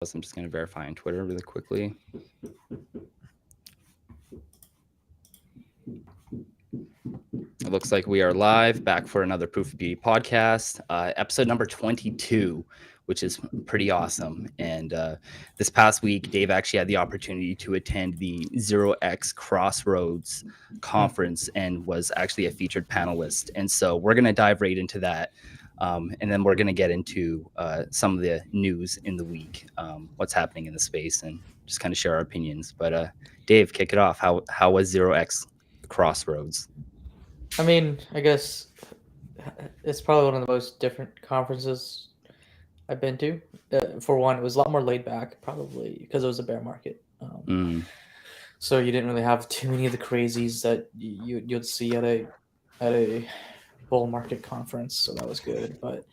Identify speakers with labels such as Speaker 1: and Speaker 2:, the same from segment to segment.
Speaker 1: I'm just going to verify on Twitter really quickly. It looks like we are live, back for another Proof of Beauty podcast, episode number 22, which is pretty awesome. And this past week, Dave actually had the opportunity to attend the Xerox Crossroads conference and was actually a featured panelist. And so we're going to dive right into that. And then we're going to get into some of the news in the week, what's happening in the space, and just kind of share our opinions. But Dave, kick it off. How was Xerox Crossroads?
Speaker 2: I mean, I guess it's probably one of the most different conferences I've been to. For one, it was a lot more laid back, probably because it was a bear market. So you didn't really have too many of the crazies that you'd see at a bull market conference. So that was good. But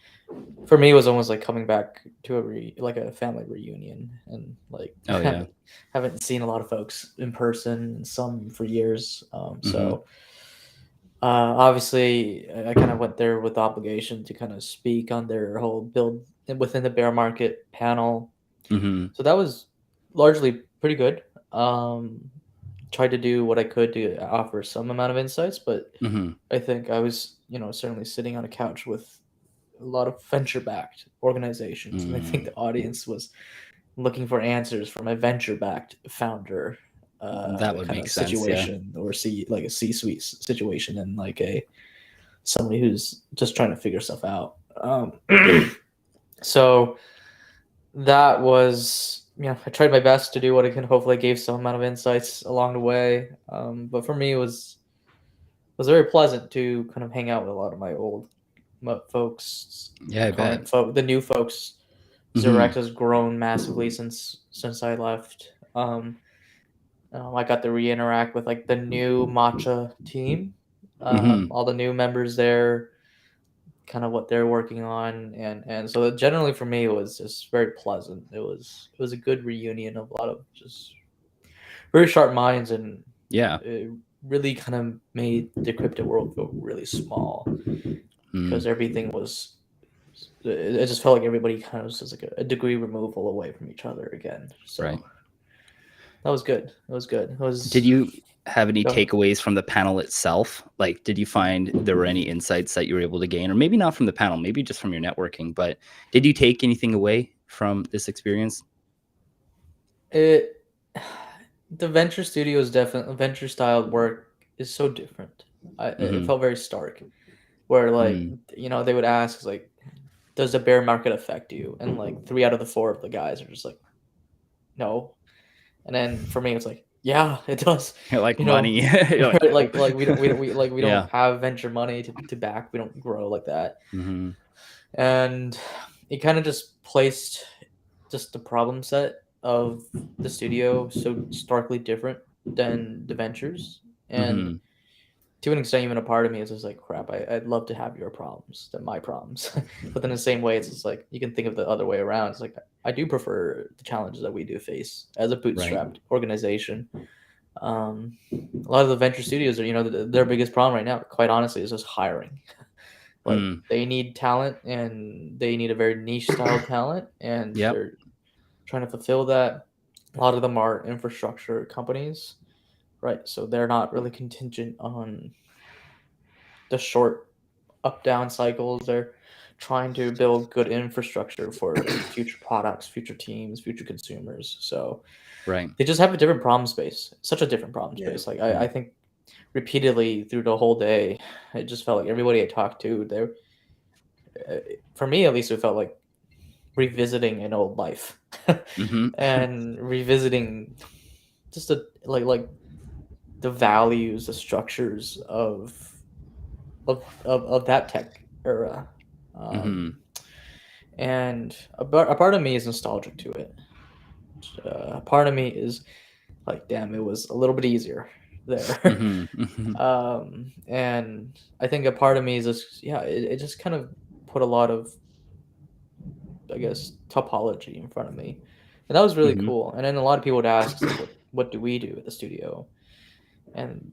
Speaker 2: for me, it was almost like coming back to a family reunion, and like
Speaker 1: Oh, yeah.
Speaker 2: haven't seen a lot of folks in person, some for years. So. Obviously, I kind of went there with the obligation to kind of speak on their whole build within the bear market panel. So that was largely pretty good. Tried to do what I could to offer some amount of insights, but I think I was, certainly sitting on a couch with a lot of venture-backed organizations, and I think the audience was looking for answers from a venture-backed founder.
Speaker 1: That would
Speaker 2: kind
Speaker 1: make
Speaker 2: of
Speaker 1: sense,
Speaker 2: situation, or like a C-suite situation, and like somebody who's just trying to figure stuff out. So that was, I tried my best to do what I can. Hopefully I gave some amount of insights along the way. But for me, it was very pleasant to kind of hang out with a lot of my old folks.
Speaker 1: Yeah, I bet.
Speaker 2: The new folks. Xerox has grown massively since I left. I got to re-interact with like the new matcha team, all the new members there, kind of what they're working on, and so generally for me it was just very pleasant. It was a good reunion of a lot of just very sharp minds, and
Speaker 1: Yeah.
Speaker 2: it really kind of made the crypto world feel really small because everything was. It just felt like everybody kind of was just like a degree removal away from each other again. So.
Speaker 1: Right.
Speaker 2: That was good. It was.
Speaker 1: Did you have any takeaways from the panel itself? Like, did you find there were any insights that you were able to gain, or maybe not from the panel, maybe just from your networking, but did you take anything away from this experience?
Speaker 2: The venture studio is definitely venture styled work is so different. It felt very stark, where like they would ask like, does the bear market affect you? And like 3 out of the 4 of the guys are just like, no. And then for me, it's like, yeah, it does.
Speaker 1: You're like money. You're
Speaker 2: like, like we don't have venture money to back. We don't grow like that. And it kind of just placed just the problem set of the studio so starkly different than the ventures. And to an extent, even a part of me is just like, crap, I'd love to have your problems than my problems. But then the same way, it's just like, you can think of the other way around. It's like, I do prefer the challenges that we do face as a bootstrapped organization. A lot of the venture studios are, their biggest problem right now, quite honestly, is just hiring. Like they need talent, and they need a very niche style talent, and they're trying to fulfill that. A lot of them are infrastructure companies, right? So they're not really contingent on the short up down cycles. They're trying to build good infrastructure for future products, future teams, future consumers. So they just have a different problem space, such a different problem space. Like I think repeatedly through the whole day, it just felt like everybody I talked to, for me at least, it felt like revisiting an old life and revisiting just like the values, the structures of that tech era. And a part of me is nostalgic to it. A part of me is like, damn, it was a little bit easier there. And I think a part of me is just, it just kind of put a lot of, I guess, topology in front of me. And that was really cool. And then a lot of people would ask, like, what do we do at the studio? And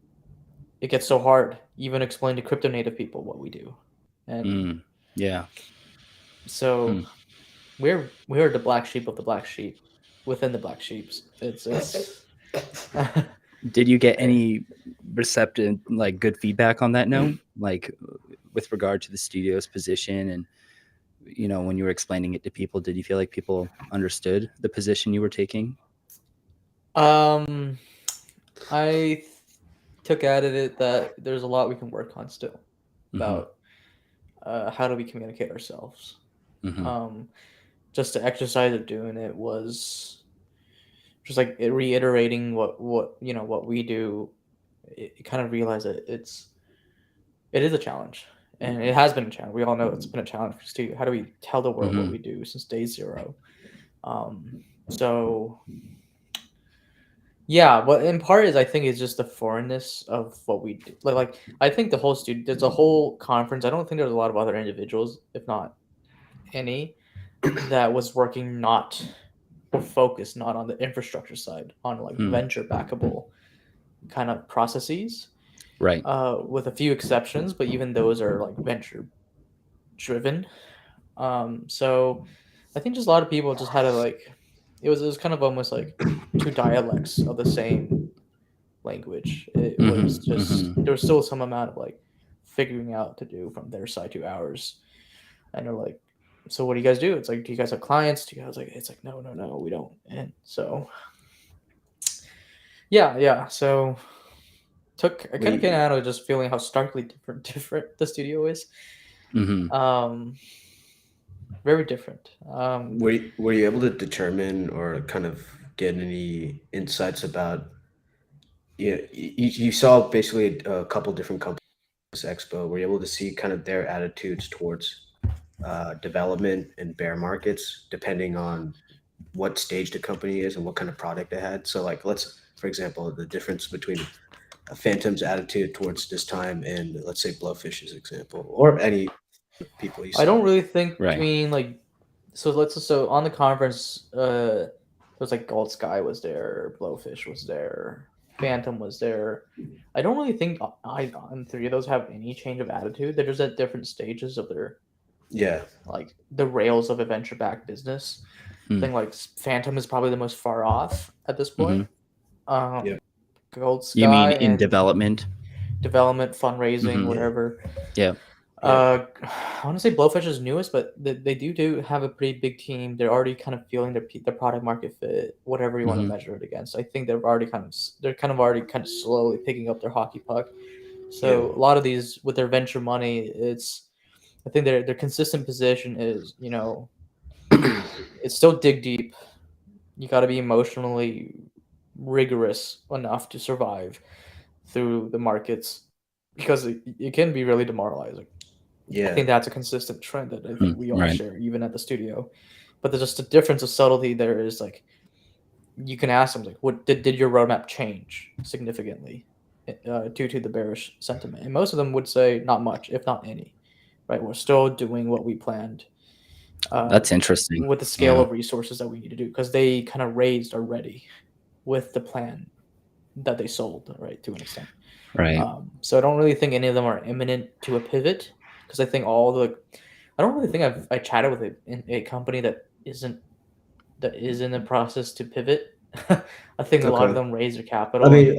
Speaker 2: it gets so hard even explain to crypto native people what we do. And
Speaker 1: yeah.
Speaker 2: So we're the black sheep of the black sheep within the black sheeps. It's
Speaker 1: Did you get any receptive, like, good feedback on that note, like with regard to the studio's position? And when you were explaining it to people, did you feel like people understood the position you were taking?
Speaker 2: I took out of it that there's a lot we can work on still about how do we communicate ourselves. Just the exercise of doing it was just like reiterating what we do. You kind of realize that it is a challenge, and it has been a challenge. We all know it's been a challenge for Steve. How do we tell the world what we do since day zero? So yeah, but in part is I think it's just the foreignness of what we do. Like I think the whole there's a whole conference. I don't think there's a lot of other individuals, if not any, that was working not or focused not on the infrastructure side, on like venture backable kind of processes.
Speaker 1: Right.
Speaker 2: With a few exceptions, but even those are like venture driven. So I think just a lot of people just had to like it was kind of almost like two dialects of the same language. It was just there was still some amount of like figuring out to do from their side to ours. And they're like, so what do you guys do? It's like, do you guys have clients? Do you guys like it's like no, we don't. And so yeah. So I kind of came out of just feeling how starkly different the studio is. Very different.
Speaker 3: Were you able to determine or kind of get any insights about? Yeah, you saw basically a couple different companies at Expo. Were you able to see kind of their attitudes towards development and bear markets, depending on what stage the company is and what kind of product they had? So, like, for example, the difference between Phantom's attitude towards this time and, let's say, Blowfish's example, or any people you saw.
Speaker 2: I don't really think between like so on the conference there was like Gold Sky was there, Blowfish was there, Phantom was there. I don't really think on three of those have any change of attitude. They're just at different stages of their like the rails of a venture backed business. I think like Phantom is probably the most far off at this point. Gold Sky,
Speaker 1: you mean in development,
Speaker 2: fundraising, whatever.
Speaker 1: Yeah.
Speaker 2: I want to say Blowfish is newest, but they do have a pretty big team. They're already kind of feeling their product market fit, whatever you want to measure it against. I think they're already kind of slowly picking up their hockey puck. So a lot of these with their venture money, I think their consistent position is it's still dig deep. You got to be emotionally rigorous enough to survive through the markets because it can be really demoralizing. I think that's a consistent trend that I think we all share, even at the studio. But there's just a difference of subtlety there is like you can ask them like, what did your roadmap change significantly due to the bearish sentiment? And most of them would say not much, if not any. Right, we're still doing what we planned.
Speaker 1: That's interesting.
Speaker 2: With the scale of resources that we need to do, because they kind of raised already with the plan that they sold, right, to an extent.
Speaker 1: Right.
Speaker 2: So I don't really think any of them are imminent to a pivot, because I think I don't really think I chatted with a company that is in the process to pivot. I think a lot of them raise their capital.
Speaker 3: I mean,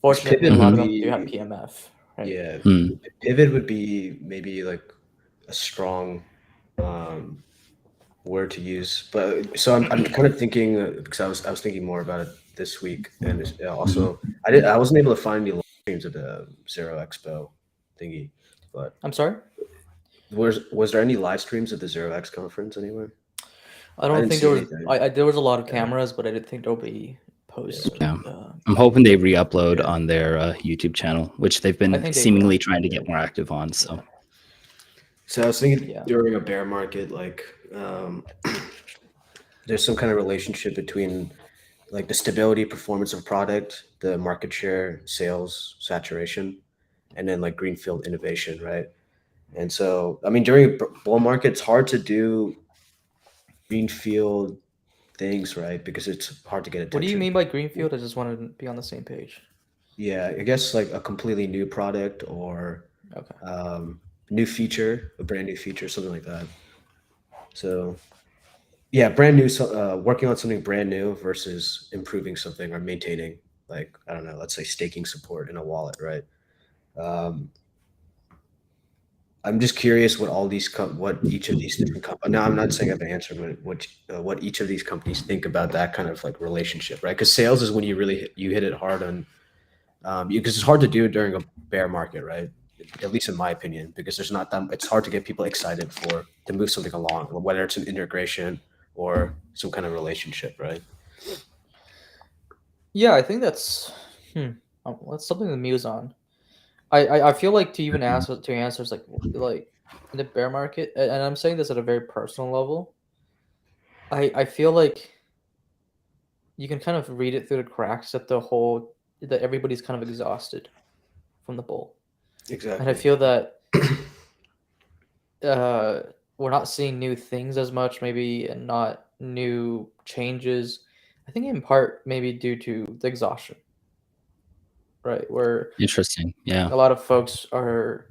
Speaker 2: fortunately, a lot of them do have PMF. Right?
Speaker 3: Yeah, pivot would be maybe like a strong word to use, but so I'm kind of thinking because I was thinking more about it this week, and also I wasn't able to find any live streams of the Zero Expo thingy, but
Speaker 2: I'm sorry.
Speaker 3: Was there any live streams of the Zero X conference anywhere?
Speaker 2: I don't think there was. There was a lot of cameras, but I didn't think there'll be posts.
Speaker 1: Yeah. I'm hoping they re-upload on their YouTube channel, which they've been seemingly trying to get more active on. So
Speaker 3: I was thinking during a bear market, like there's some kind of relationship between like the stability, performance of product, the market share, sales, saturation, and then like greenfield innovation, right? And so, I mean, during a bull market, it's hard to do greenfield things, right? Because it's hard to get attention.
Speaker 2: What do you mean by greenfield? I just want to be on the same page.
Speaker 3: Yeah, I guess like a completely new product or new feature, a brand new feature, something like that. So Yeah, brand new. Working on something brand new versus improving something or maintaining, like, I don't know, let's say staking support in a wallet, right? I'm just curious what what each of these different companies. Now, I'm not saying I have an answer, but what each of these companies think about that kind of like relationship, right? Because sales is when you really hit it hard on, because it's hard to do during a bear market, right? At least in my opinion, because there's not that. It's hard to get people excited to move something along, whether it's an integration or some kind of relationship, right?
Speaker 2: Yeah, I think that's something to muse on. I feel like to even answer like in the bear market, and I'm saying this at a very personal level. I feel like you can kind of read it through the cracks that everybody's kind of exhausted from the bull.
Speaker 3: Exactly.
Speaker 2: And I feel that we're not seeing new things as much, maybe, and not new changes. I think in part maybe due to the exhaustion, right? Where
Speaker 1: Interesting. Yeah.
Speaker 2: a lot of folks are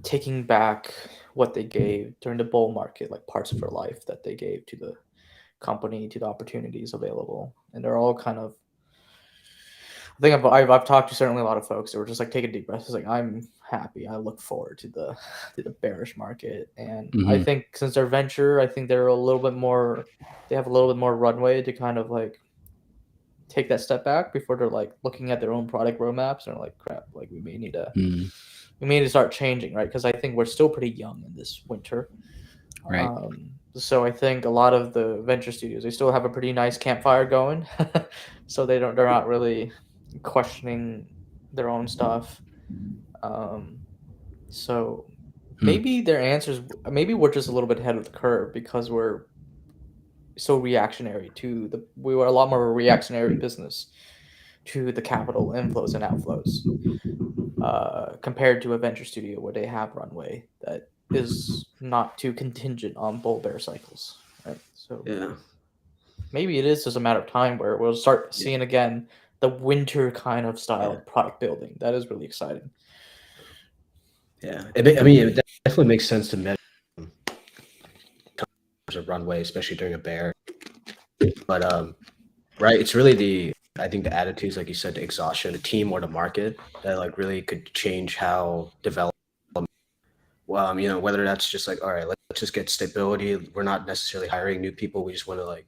Speaker 2: taking back what they gave during the bull market, like parts of their life that they gave to the company, to the opportunities available, and they're all kind of. I think I've talked to certainly a lot of folks that were just like take a deep breath. It's like I'm happy. I look forward to the bearish market, and I think since they're venture, I think they're a little bit more. They have a little bit more runway to kind of like take that step back before they're like looking at their own product roadmaps and they're like, crap, like we may need to start changing, right? Because I think we're still pretty young in this winter.
Speaker 1: Right.
Speaker 2: So I think a lot of the venture studios, they still have a pretty nice campfire going. So they're not really questioning their own stuff. So maybe their answers, maybe we're just a little bit ahead of the curve because we're so reactionary we were a lot more of a reactionary business to the capital inflows and outflows compared to a venture studio where they have runway that is not too contingent on bull bear cycles, right? So
Speaker 3: yeah,
Speaker 2: maybe it is just a matter of time where we'll start seeing again the winter kind of style product building. That is really exciting.
Speaker 3: Yeah, I mean, it definitely makes sense to measure a runway, especially during a bear. But right, it's really I think the attitudes, like you said, the exhaustion, the team or the market that like really could change how development. Whether that's just like, all right, let's just get stability. We're not necessarily hiring new people. We just want to like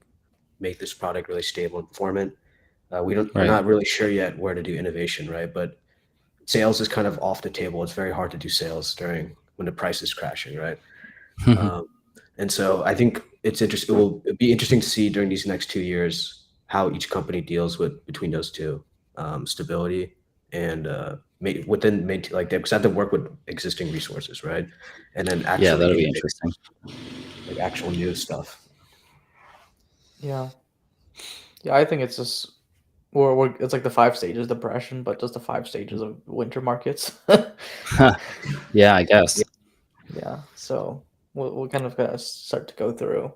Speaker 3: make this product really stable and performant. We're not really sure yet where to do innovation, right? But sales is kind of off the table. It's very hard to do sales when the price is crashing, right? And so I think it will be interesting to see during these next 2 years how each company deals between those two, stability and like they have to work with existing resources, right? And then actually,
Speaker 1: that'll be interesting.
Speaker 3: Like actual new stuff.
Speaker 2: Yeah, I think it's just it's like the 5 stages of depression, but just the 5 stages of winter markets.
Speaker 1: Yeah, I guess.
Speaker 2: Yeah, so we'll kind of start to go through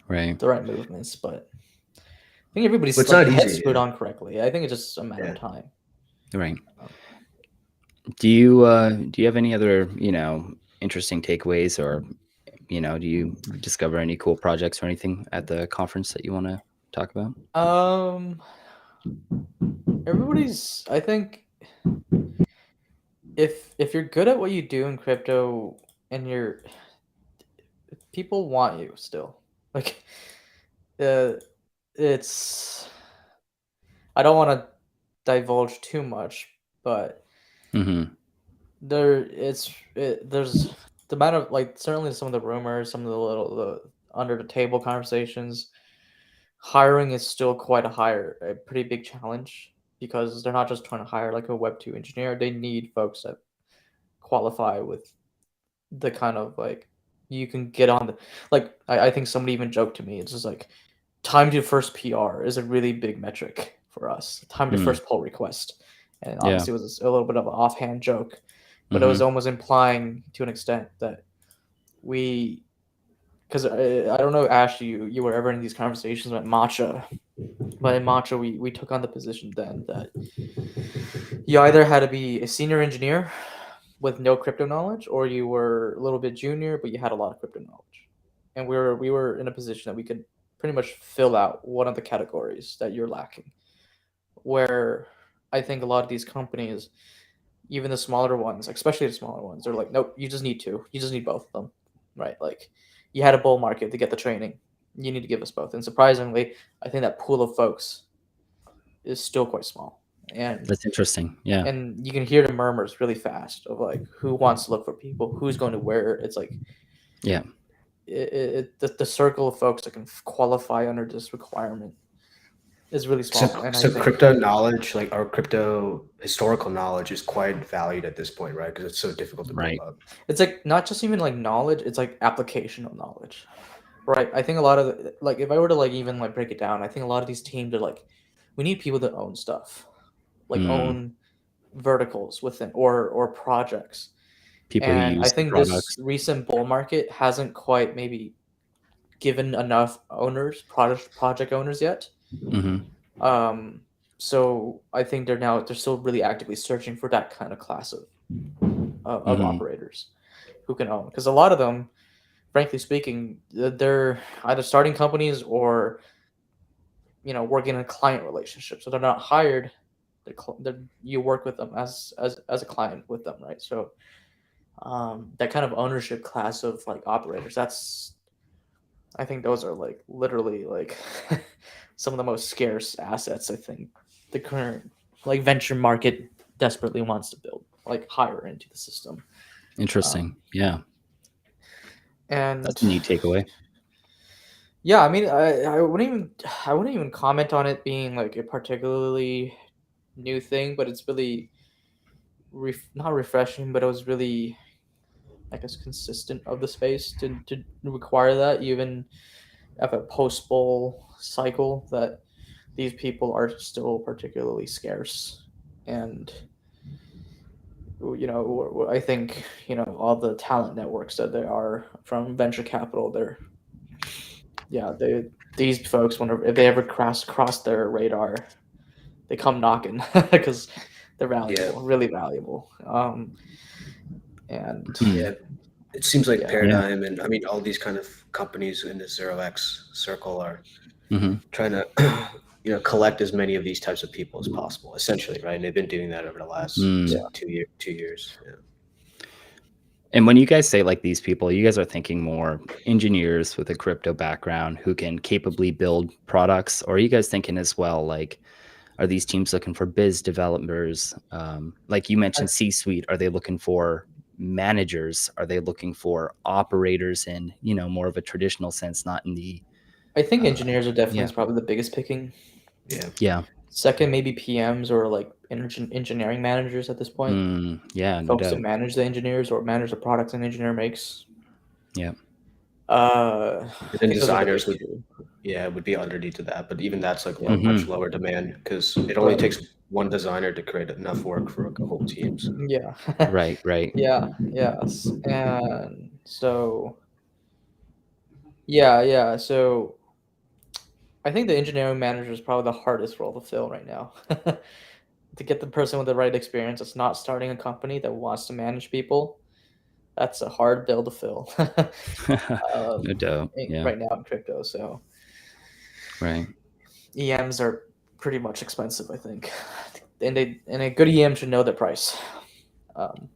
Speaker 1: the
Speaker 2: right movements, but I think everybody's head screwed on correctly. I think it's just a matter of time.
Speaker 1: Right. Do you have any other interesting takeaways, or do you discover any cool projects or anything at the conference that you want to talk about?
Speaker 2: I think if you're good at what you do in crypto and people want you still, like it's, I don't want to divulge too much, but there's the amount of like, certainly some of the rumors, some of the under the table conversations, hiring is still quite a pretty big challenge, because they're not just trying to hire like a Web2 engineer. They need folks that qualify with the kind of like, you can get on the, like, I think somebody even joked to me, it's just like time to first PR is a really big metric for us. Time to first pull request. And obviously it was a little bit of an offhand joke, but it was almost implying to an extent that because I don't know, Ash, you were ever in these conversations about Matcha, but in Matcha we took on the position then that you either had to be a senior engineer with no crypto knowledge, or you were a little bit junior but you had a lot of crypto knowledge. and we were in a position that we could pretty much fill out one of the categories that you're lacking. Where I think a lot of these companies, even the smaller ones, especially the smaller ones, they're like, nope, you just need two. You just need both of them, right? Like, you had a bull market to get the training. You need to give us both. And surprisingly, I think that pool of folks is still quite small. And
Speaker 1: that's interesting. Yeah.
Speaker 2: And you can hear the murmurs really fast of like, who wants to look for people, who's going to where. It's like,
Speaker 1: yeah,
Speaker 2: the circle of folks that can qualify under this requirement is really small.
Speaker 3: So crypto knowledge, like our crypto historical knowledge, is quite valued at this point, right? Because it's so difficult to build up.
Speaker 2: It's like not just even like knowledge; it's like applicational knowledge, right? I think a lot of like, if I were to like even like break it down, I think a lot of these teams are like, we need people that own stuff, like own verticals within or projects.
Speaker 1: People who use
Speaker 2: I think
Speaker 1: products.
Speaker 2: This recent bull market hasn't quite maybe given enough owners, project owners yet. So I think they're still really actively searching for that kind of class of operators who can own, because a lot of them, frankly speaking, they're either starting companies or working in a client relationship, so they're not hired. You work with them as a client with them, right? So that kind of ownership class of like operators, I think those are like literally like some of the most scarce assets I think the current like venture market desperately wants to build, like hire into the system.
Speaker 1: Interesting. Yeah.
Speaker 2: And
Speaker 1: that's a neat takeaway.
Speaker 2: Yeah, I mean, I wouldn't even comment on it being like a particularly new thing, but it's really not refreshing, but it was really, I guess, consistent of the space to require that, even at a post-bull cycle, that these people are still particularly scarce. And I think all the talent networks that there are from venture capital, these folks, if they ever cross their radar, they come knocking because they're valuable, really valuable. And
Speaker 3: it seems like Paradigm and I mean all these kind of companies in the Xerox circle are trying to collect as many of these types of people as possible, essentially, right? And they've been doing that over the last 2 years. Yeah.
Speaker 1: And when you guys say like these people, you guys are thinking more engineers with a crypto background who can capably build products, or are you guys thinking as well, like, are these teams looking for biz developers? Like you mentioned C-suite, are they looking for managers? Are they looking for operators in, more of a traditional sense, not in the...
Speaker 2: I think engineers are definitely probably the biggest picking.
Speaker 1: Yeah.
Speaker 2: Second, maybe PMs or like engineering managers at this point. Folks that manage the engineers or manage the products an engineer makes.
Speaker 1: Yeah.
Speaker 3: And designers would be underneath of that, but even that's like much lower demand because it only takes one designer to create enough work for a whole team. So.
Speaker 2: Yeah.
Speaker 1: Right.
Speaker 2: Yes. And so. Yeah. So. I think the engineering manager is probably the hardest role to fill right now. To get the person with the right experience that's not starting a company that wants to manage people, that's a hard bill to fill.
Speaker 1: No doubt.
Speaker 2: Right now in crypto, so
Speaker 1: right.
Speaker 2: EMs are pretty much expensive, I think, and a good EM should know their price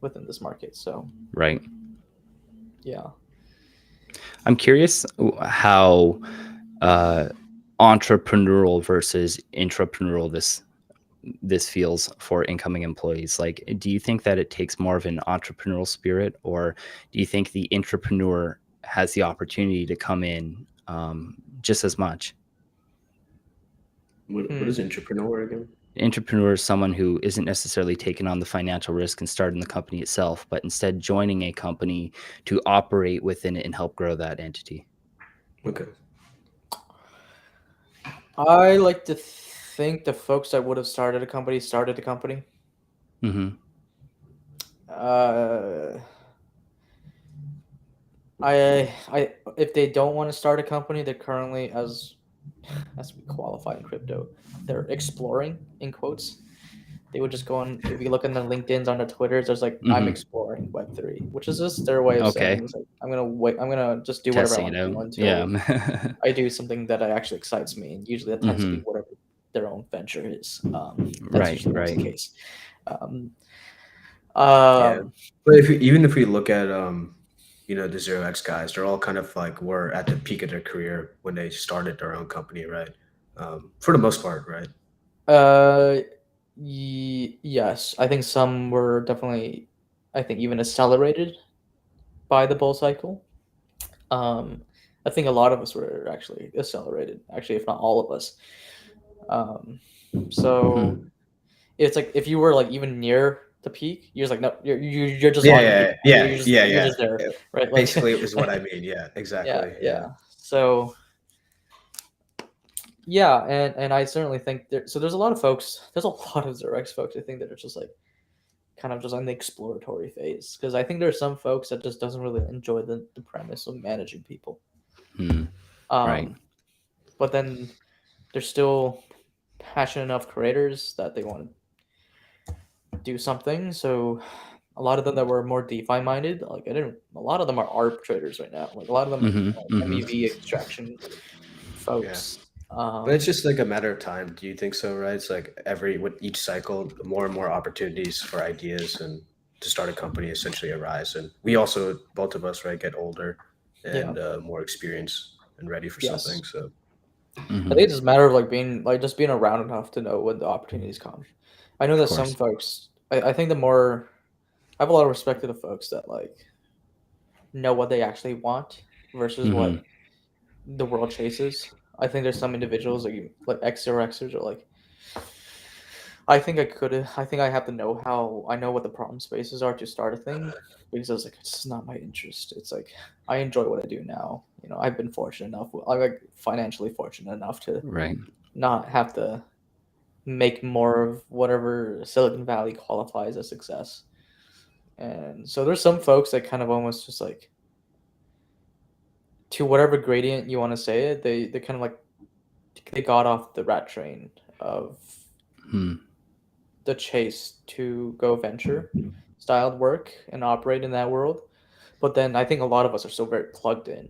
Speaker 2: within this market. So
Speaker 1: right.
Speaker 2: Yeah.
Speaker 1: I'm curious how entrepreneurial versus intrapreneurial this feels for incoming employees. Like, do you think that it takes more of an entrepreneurial spirit, or do you think the intrapreneur has the opportunity to come in just as much?
Speaker 3: What is intrapreneur again?
Speaker 1: Intrapreneur is someone who isn't necessarily taking on the financial risk and starting the company itself, but instead joining a company to operate within it and help grow that entity.
Speaker 3: Okay.
Speaker 2: I like to think the folks that would have started a company. If they don't want to start a company, they're currently, as we qualify in crypto, they're exploring, in quotes. They would just go on. If you look on their LinkedIn's, on their Twitters, there's like I'm exploring Web3, which is just their way of saying like I'm gonna just do whatever I want to do until I do something that actually excites me, and usually that tends to be whatever their own venture is. That's usually the case.
Speaker 3: But even if we look at the Xerox guys, they're all kind of like were at the peak of their career when they started their own company, right? For the most part, right?
Speaker 2: Yes, I think some were definitely, I think, even accelerated by the bull cycle. I think a lot of us were actually accelerated, actually, if not all of us. So it's like if you were like even near the peak, you're just like, no, you're just
Speaker 3: you're
Speaker 2: just there, right? Like,
Speaker 3: basically, it was what I mean. Yeah, exactly.
Speaker 2: Yeah. So yeah, and I certainly think there's a lot of folks. There's a lot of Xerox folks I think that are just like kind of just on the exploratory phase, because I think there's some folks that just doesn't really enjoy the premise of managing people. Right. But then they're still passionate enough creators that they want to do something. So a lot of them that were more DeFi minded, like a lot of them are ARB traders right now. Like a lot of them are MEV extraction folks.
Speaker 3: But it's just like a matter of time. Do you think so? Right? It's like with each cycle, more and more opportunities for ideas and to start a company essentially arise. And we also, both of us, right, get older and more experienced and ready for something. So
Speaker 2: I think it's just a matter of like being around enough to know when the opportunities come. I know that some folks, I think I have a lot of respect to the folks that like know what they actually want versus what the world chases. I think there's some individuals like Xeroxers are like, I think I have to know I know what the problem spaces are to start a thing, because I was like, it's not my interest. It's like, I enjoy what I do now. I've been fortunate enough, I'm like financially fortunate enough to not have to make more of whatever Silicon Valley qualifies as success. And so there's some folks that kind of almost just like, to whatever gradient you want to say it, they kind of like, they got off the rat train of the chase to go venture styled work and operate in that world. But then I think a lot of us are still very plugged in,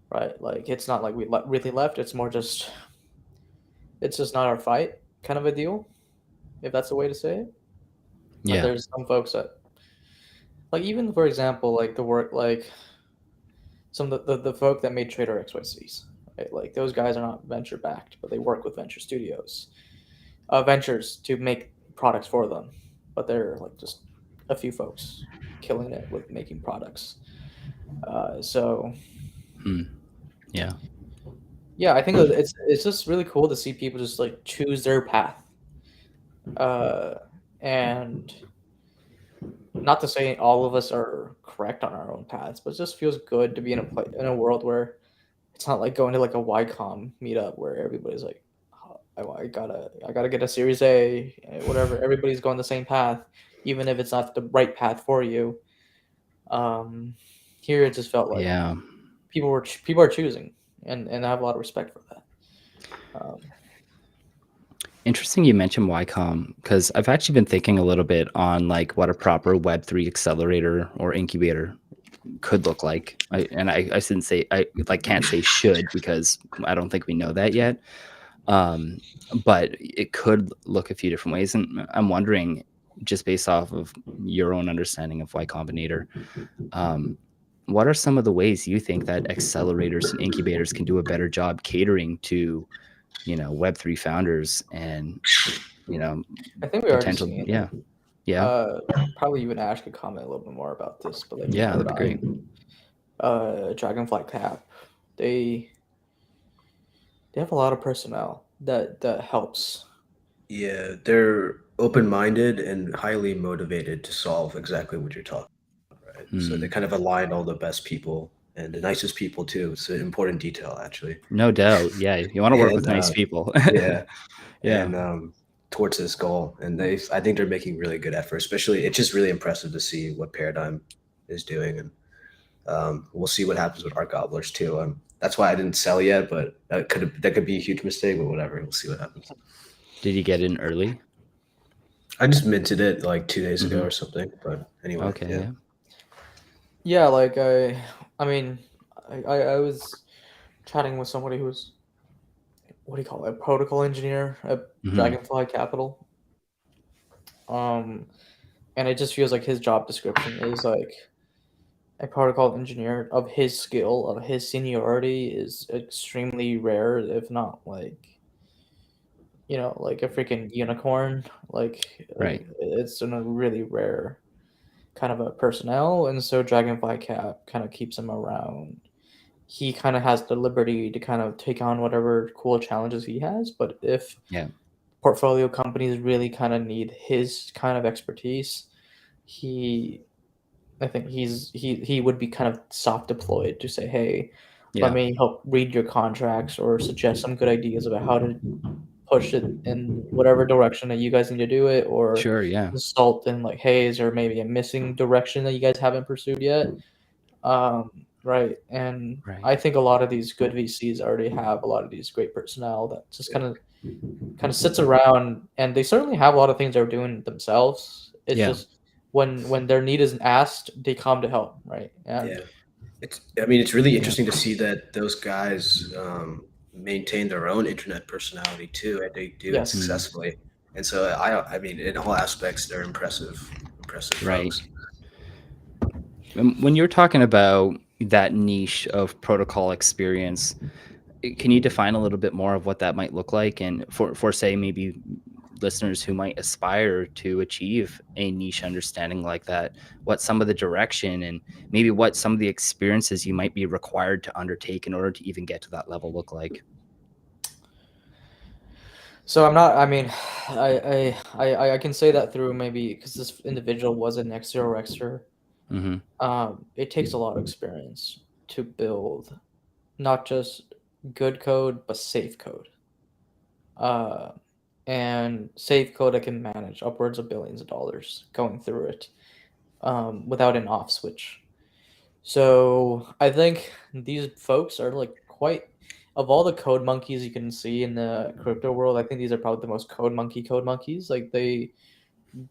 Speaker 2: right? Like, it's not like we really left. It's more just, it's just not our fight kind of a deal, if that's the way to say it. But there's some folks that, like, even for example, like the work, like some of the folk that made Trader XYZs, right? Like, those guys are not venture backed, but they work with venture studios, ventures to make products for them. But they're like just a few folks killing it with making products. Yeah, I think it's just really cool to see people just like choose their path. And not to say all of us are correct on our own paths, but it just feels good to be in a world where it's not like going to like a YCOM meetup where everybody's like, oh, I gotta get a Series A, whatever. Everybody's going the same path, even if it's not the right path for you. Here it just felt like people are choosing, and I have a lot of respect for that.
Speaker 1: Interesting you mentioned YCOM, because I've actually been thinking a little bit on like what a proper Web3 accelerator or incubator could look like. I shouldn't say, I like can't say should, because I don't think we know that yet. But it could look a few different ways. And I'm wondering, just based off of your own understanding of Y Combinator, what are some of the ways you think that accelerators and incubators can do a better job catering to, Web3 founders and,
Speaker 2: I think we
Speaker 1: potential,
Speaker 2: probably even Ash could comment a little bit more about this, but like,
Speaker 1: that'd be great.
Speaker 2: Dragonfly Cap, they have a lot of personnel that helps.
Speaker 3: Yeah, they're open-minded and highly motivated to solve exactly what you're talking about, right? So they kind of align all the best people and the nicest people too. It's an important detail, actually.
Speaker 1: No doubt. Yeah, you want to work with nice people.
Speaker 3: And towards this goal, and I think they're making really good effort. Especially, it's just really impressive to see what Paradigm is doing, and we'll see what happens with Art Gobblers too. That's why I didn't sell yet, but that could be a huge mistake. But whatever, we'll see what happens.
Speaker 1: Did you get in early?
Speaker 3: I just minted it like 2 days ago or something. But anyway,
Speaker 1: Okay.
Speaker 2: Yeah, like I mean, I was chatting with somebody who's, what do you call it, a protocol engineer at Dragonfly Capital. And it just feels like his job description is like a protocol engineer of his skill, of his seniority is extremely rare, if not like, like a freaking unicorn. Like
Speaker 1: Right.
Speaker 2: it's in a really rare kind of a personnel, and so Dragonfly Cap kind of keeps him around. He kind of has the liberty to kind of take on whatever cool challenges he has, but if portfolio companies really kind of need his kind of expertise, I think he would be kind of soft deployed to say, hey, let me help read your contracts or suggest some good ideas about how to push it in whatever direction that you guys need to do it, or consult in like, hey, is there maybe a missing direction that you guys haven't pursued yet? Right. And I think a lot of these good VCs already have a lot of these great personnel that just kind of sits around, and they certainly have a lot of things they're doing themselves. It's just when their need isn't asked, they come to help, right?
Speaker 3: And it's really interesting to see that those guys maintain their own internet personality too, and they do it successfully. And so I mean, in all aspects, they're impressive folks.
Speaker 1: When you're talking about that niche of protocol experience, can you define a little bit more of what that might look like, and for say maybe listeners who might aspire to achieve a niche understanding like that, what some of the direction and maybe what some of the experiences you might be required to undertake in order to even get to that level look like?
Speaker 2: So I can say that through maybe because this individual was an Xeroxer. It takes a lot of experience to build not just good code, but safe code. And safe code that can manage upwards of billions of dollars going through it without an off switch. So I think these folks are like quite, of all the code monkeys you can see in the crypto world, I think these are probably the most code monkeys. Like they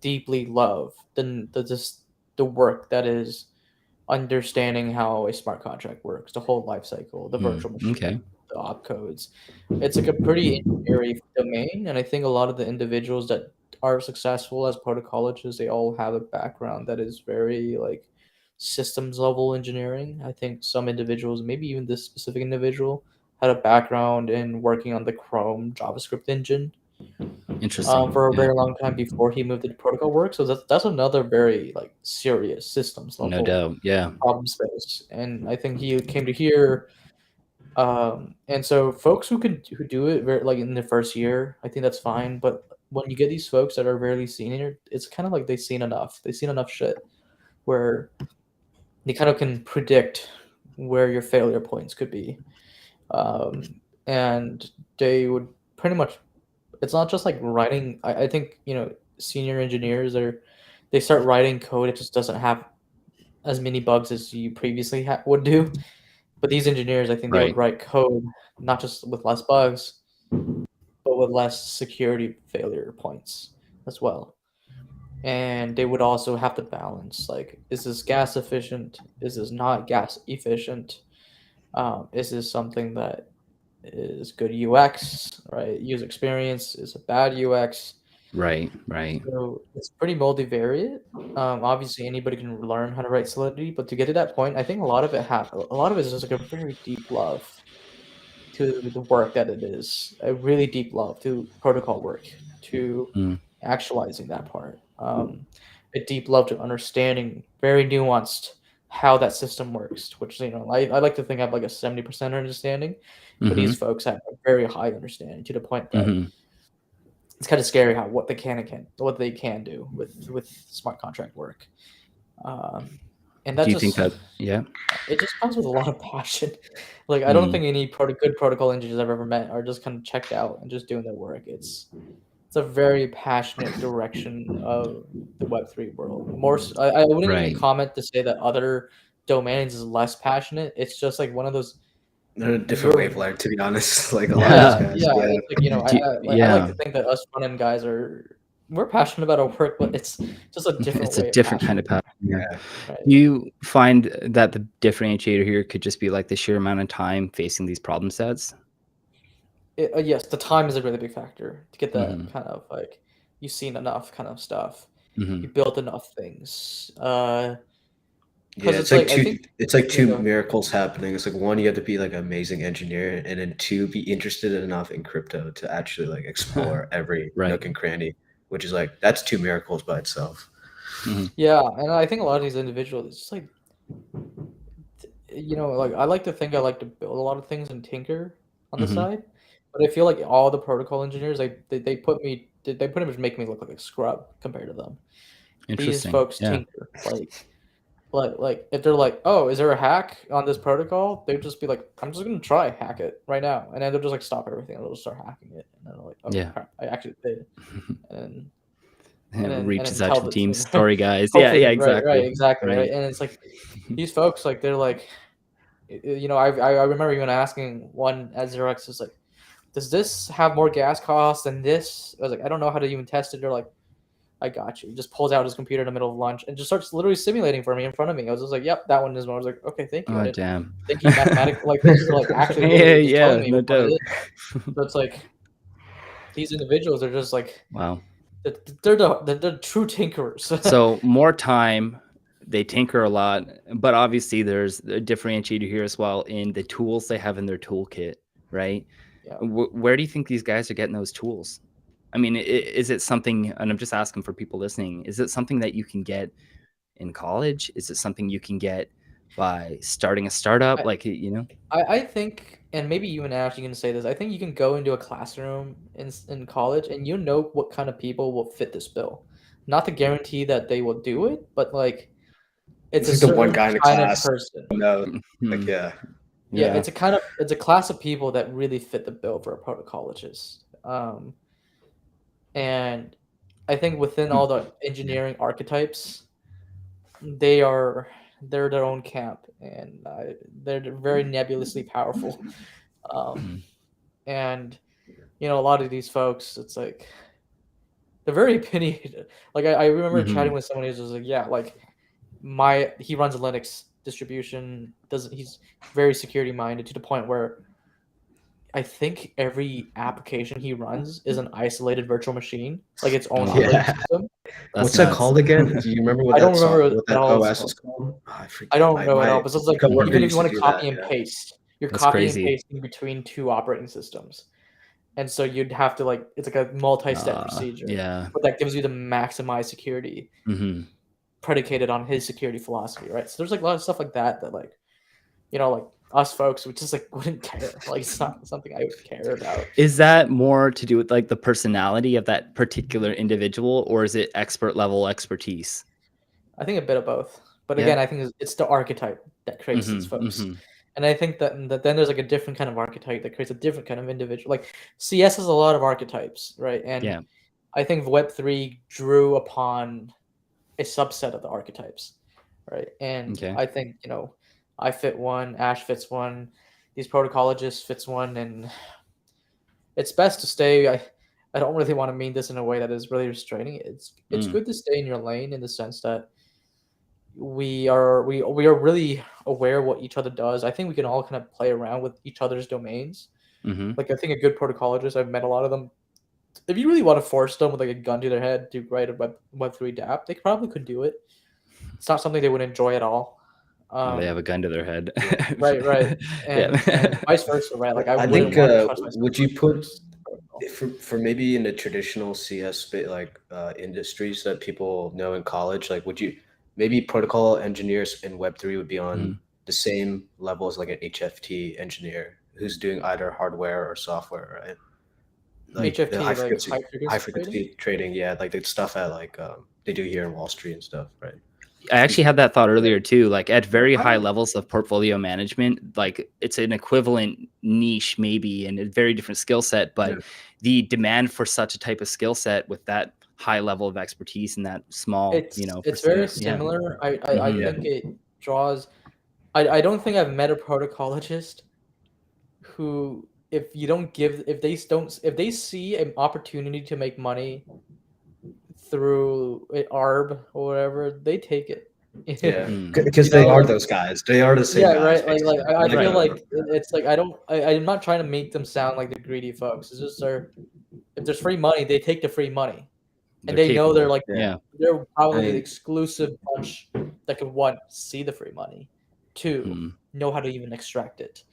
Speaker 2: deeply love the work that is understanding how a smart contract works, the whole life cycle, the virtual machine, the opcodes. It's like a pretty engineering domain, and I think a lot of the individuals that are successful as protocologists, they all have a background that is very like systems level engineering. I think some individuals, maybe even this specific individual, had a background in working on the Chrome JavaScript engine.
Speaker 1: Interesting.
Speaker 2: For a very long time before he moved into protocol work. So that's another very like serious systems level,
Speaker 1: no doubt,
Speaker 2: problem space. And I think he came to here. And so folks who do it very, like in the first year, I think that's fine. But when you get these folks that are very senior, it's kind of like they've seen enough. They've seen enough shit where they kind of can predict where your failure points could be. And they would pretty much, it's not just like writing. I think, senior engineers they start writing code. It just doesn't have as many bugs as you previously would do. But these engineers, I think they would write code not just with less bugs, but with less security failure points as well. And they would also have to balance, like, is this gas efficient? Is this not gas efficient? Is this something that is good UX, right? User experience is a bad UX.
Speaker 1: Right.
Speaker 2: So it's pretty multivariate. Obviously, anybody can learn how to write Solidity, but to get to that point, I think a lot of it is just like a very deep love to the work that it is. A really deep love to protocol work, to actualizing that part. A deep love to understanding, very nuanced, how that system works. Which I like to think I have like a 70% understanding, but these folks have a very high understanding to the point that it's kind of scary what they can do with smart contract work. And
Speaker 1: do you think that
Speaker 2: it just comes with a lot of passion. Like I don't think any good protocol engineers I've ever met are just kind of checked out and just doing their work. It's a very passionate direction of the Web3 world. I wouldn't even comment to say that other domains is less passionate. It's just like one of those.
Speaker 3: They're a different wavelength, to be honest. Like a lot of these guys.
Speaker 2: I like to think that us front end guys are we're passionate about our work, but it's just a different
Speaker 1: It's
Speaker 2: way
Speaker 1: a different kind of
Speaker 2: passion.
Speaker 1: passion.
Speaker 3: Yeah.
Speaker 2: Right.
Speaker 1: Do you find that the differentiator here could just be like the sheer amount of time facing these problem sets?
Speaker 2: Yes, the time is a really big factor to get that
Speaker 1: Mhm.
Speaker 2: kind of like you've seen enough kind of stuff, you
Speaker 1: Mhm.
Speaker 2: built enough things.
Speaker 3: Yeah,
Speaker 2: Because
Speaker 3: it's
Speaker 2: it's
Speaker 3: like
Speaker 2: like I think
Speaker 3: it's like
Speaker 2: yeah,
Speaker 3: two
Speaker 2: go ahead.
Speaker 3: miracles happening. It's like one, you have to be like an amazing engineer, and then two, be interested enough in crypto to actually like explore every
Speaker 1: Right.
Speaker 3: nook and cranny, which is like that's two miracles by itself.
Speaker 1: Mhm.
Speaker 2: Yeah, and I think a lot of these individuals, it's just like like I like to think I like to build a lot of things and tinker on the
Speaker 1: Mhm.
Speaker 2: side, but I feel like all the protocol engineers, they put me they pretty much make me look like a scrub compared to them. These
Speaker 1: Interesting.
Speaker 2: folks
Speaker 1: Yeah.
Speaker 2: tinker like if they're like, oh, is there a hack on this protocol? They'd just be like, I'm just gonna try hack it right now, and then they'll just like stop everything and they'll just start hacking it, and then they're like, oh
Speaker 1: Yeah.
Speaker 2: crap, I actually did, and
Speaker 1: Reaches out
Speaker 2: tell
Speaker 1: to the
Speaker 2: the
Speaker 1: team.
Speaker 2: team.
Speaker 1: Sorry, guys. Yeah,
Speaker 2: Hopefully, right,
Speaker 1: exactly.
Speaker 2: exactly, right,
Speaker 1: Right.
Speaker 2: and it's like these folks like they're like, I remember even asking one at Xerox is like, does this have more gas costs than this? I was like, I don't know how to even test it. They're like, I got you. He just pulls out his computer in the middle of lunch and just starts literally simulating for me in front of me. I was just like, yep, that one is one. I was like, okay, thank you. I
Speaker 1: Oh,
Speaker 2: didn't
Speaker 1: damn.
Speaker 2: think he mathematically thank you for like actually
Speaker 1: Yeah,
Speaker 2: literally just telling
Speaker 1: yeah,
Speaker 2: me
Speaker 1: no
Speaker 2: what it
Speaker 1: doubt.
Speaker 2: is. So it's like these individuals are just like
Speaker 1: Wow.
Speaker 2: they're true tinkerers.
Speaker 1: So more time, they tinker a lot, but obviously there's a differentiator here as well in the tools they have in their toolkit, right?
Speaker 2: Yeah.
Speaker 1: Where do you think these guys are getting those tools? I mean, is it something, and I'm just asking for people listening, is it something that you can get in college? Is it something you can get by starting a startup?
Speaker 2: I,
Speaker 1: Like, you know?
Speaker 2: I think, and maybe you and Ash, you can say this. I think you can go into a classroom in college, and you know what kind of people will fit this bill. Not to guarantee that they will do it, but like it's
Speaker 3: It's
Speaker 2: a
Speaker 3: like the one
Speaker 2: certain
Speaker 3: guy in the
Speaker 2: kind of
Speaker 3: class.
Speaker 2: person.
Speaker 3: No, like
Speaker 1: Mhm.
Speaker 3: yeah,
Speaker 2: Yeah,
Speaker 1: Yeah.
Speaker 2: it's a class of people that really fit the bill for a protocologist. And I think within all the engineering archetypes, they're their own camp, and they're very nebulously powerful. Um,
Speaker 1: Mhm.
Speaker 2: and a lot of these folks, it's like they're very opinionated. Like I remember chatting
Speaker 1: Mhm.
Speaker 2: with someone who's just like, yeah, like he runs a Linux distribution. Doesn't He's very security minded to the point where I think every application he runs is an isolated virtual machine, like its own
Speaker 1: Wow.
Speaker 2: operating
Speaker 3: yeah.
Speaker 2: system.
Speaker 1: That's
Speaker 3: What's that
Speaker 1: nuts.
Speaker 3: called again? Do you remember
Speaker 2: I don't remember
Speaker 3: what
Speaker 2: at
Speaker 3: that
Speaker 2: all.
Speaker 3: OS is called? Oh, I
Speaker 2: I
Speaker 3: forget.
Speaker 2: don't
Speaker 3: My
Speaker 2: know at all.
Speaker 3: my
Speaker 2: But it's like
Speaker 3: coworker
Speaker 2: even if you
Speaker 3: used to
Speaker 2: want to
Speaker 3: do that.
Speaker 2: copy and
Speaker 3: Yeah.
Speaker 2: paste, you're
Speaker 1: That's
Speaker 2: copying and
Speaker 1: crazy.
Speaker 2: pasting between two operating systems. And so you'd have to like it's like a multi-step procedure.
Speaker 1: Yeah.
Speaker 2: But that gives you the maximized security
Speaker 1: Mhm.
Speaker 2: predicated on his security philosophy, right? So there's like a lot of stuff like that like like us folks we just like wouldn't care. Like it's not something I would care about.
Speaker 1: Is that more to do with, like, the personality of that particular individual, or is it expert level expertise?
Speaker 2: I think a bit of both. But
Speaker 1: Yeah?
Speaker 2: again, I think it's the archetype that creates these
Speaker 1: Mhm,
Speaker 2: folks.
Speaker 1: mhm.
Speaker 2: And I think that then there's like a different kind of archetype that creates a different kind of individual. Like CS has a lot of archetypes, right? And
Speaker 1: Yeah.
Speaker 2: I think Web3 drew upon a subset of the archetypes, right? And
Speaker 1: Okay.
Speaker 2: I think, I fit one, Ash fits one, these protocologists fits one, and it's best to stay. I don't really want to mean this in a way that is really restraining. It's
Speaker 1: Mm.
Speaker 2: good to stay in your lane in the sense that we are really aware of what each other does. I think we can all kind of play around with each other's domains.
Speaker 1: Mhm.
Speaker 2: Like I think a good protocologist, I've met a lot of them. If you really want to force them with like a gun to their head to write a Web3 dApp, they probably could do it. It's not something they would enjoy at all.
Speaker 1: Oh, they have a gun to their head.
Speaker 2: Right,
Speaker 1: Yeah.
Speaker 2: and vice versa, right? Like I
Speaker 3: I
Speaker 2: wouldn't
Speaker 3: think
Speaker 2: want to trust myself
Speaker 3: would
Speaker 2: with
Speaker 3: you put
Speaker 2: first protocol.
Speaker 3: for maybe in the traditional CS like industries that people know in college, like would you maybe protocol engineers in Web3 would be on
Speaker 1: Mhm.
Speaker 3: the same level as like an HFT engineer who's doing either hardware or software, right? Like the
Speaker 2: HFT, like high
Speaker 3: high
Speaker 2: frequency trading.
Speaker 3: frequency trading, yeah, like the stuff at like they do here in Wall Street and stuff, right?
Speaker 1: I actually had that thought earlier too, like, at very
Speaker 2: I
Speaker 1: high
Speaker 2: don't.
Speaker 1: levels of portfolio management, like, it's an equivalent niche maybe and a very different skill set,
Speaker 3: Yeah.
Speaker 1: but the demand for such a type of skill set with that high level of expertise and that small,
Speaker 2: It's very
Speaker 1: percent. Yeah.
Speaker 2: similar. I
Speaker 1: Mhm.
Speaker 3: Yeah.
Speaker 2: think it draws. I don't think I've met a protocologist who, if you don't give, if they don't, if they see an opportunity to make money through ARB or whatever, they take it.
Speaker 3: Yeah, because they are those guys. They are the same guys.
Speaker 2: Right. Like I feel like it's like I'm not trying to make them sound like the greedy folks. It's just if there's free money, they take the free money, and they know they're like they're probably the exclusive bunch that can one, see the free money, two, know how to even extract it,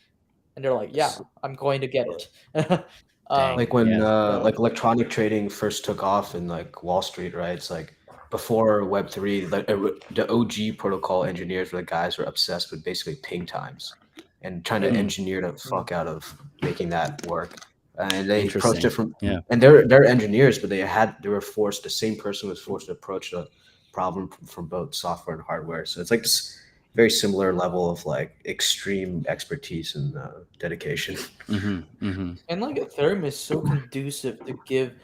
Speaker 2: and they're like, yeah, I'm going to get it.
Speaker 3: Like when like electronic trading first took off in like Wall Street, right? It's like before Web3, like the OG protocol engineers were the guys who were obsessed with basically ping times and trying to engineer the fuck out of making that work. And they approached different, and they're engineers, but they were forced. The same person was forced to approach the problem from both software and hardware. So it's like this very similar level of like extreme expertise and dedication.
Speaker 2: And like Ethereum is so conducive to give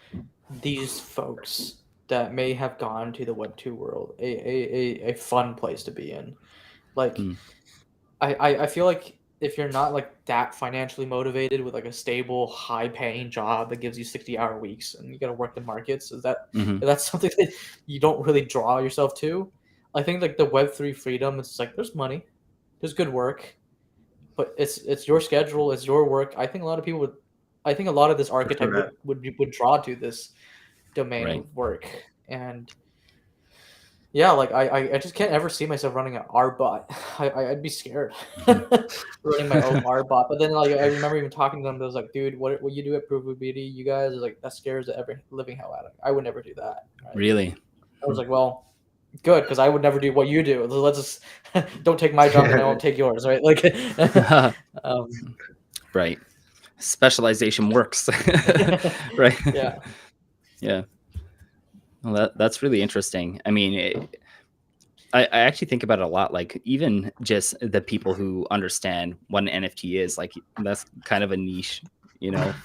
Speaker 2: these folks that may have gone to the Web2 world a fun place to be in. Like I feel like if you're not like that financially motivated with like a stable, high paying job that gives you 60-hour weeks and you gotta work the markets, is that's something that you don't really draw yourself to. I think like the Web3 freedom, it's like there's money, there's good work, but it's your schedule, it's your work. I think a lot of people I think a lot of this archetype would draw to this domain of work. And yeah, like I just can't ever see myself running an R bot. I'd be scared running my own R bot. But then like I remember even talking to them. I was like, dude, what you do at Proof of Beauty, you guys are like that scares every living hell out of me. I would never do that. Right?
Speaker 1: Really?
Speaker 2: I was like, well, good, because I would never do what you do. Let's just don't take my job and I won't take yours, right? Like,
Speaker 1: right. Specialization works, right? Yeah. Well, that's really interesting. I mean, I actually think about it a lot. Like even just the people who understand what an NFT is, like that's kind of a niche,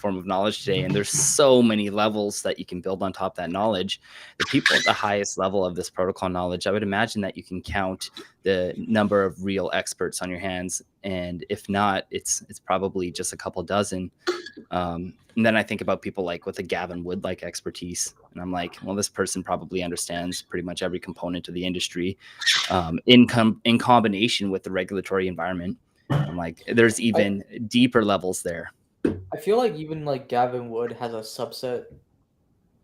Speaker 1: form of knowledge today. And there's so many levels that you can build on top of that knowledge. The people at the highest level of this protocol knowledge, I would imagine that you can count the number of real experts on your hands. And if not, it's probably just a couple dozen. And then I think about people like with a Gavin Wood like expertise, and I'm like, well, this person probably understands pretty much every component of the industry, in combination with the regulatory environment. I'm like, there's even deeper levels there.
Speaker 2: I feel like even like Gavin Wood has a subset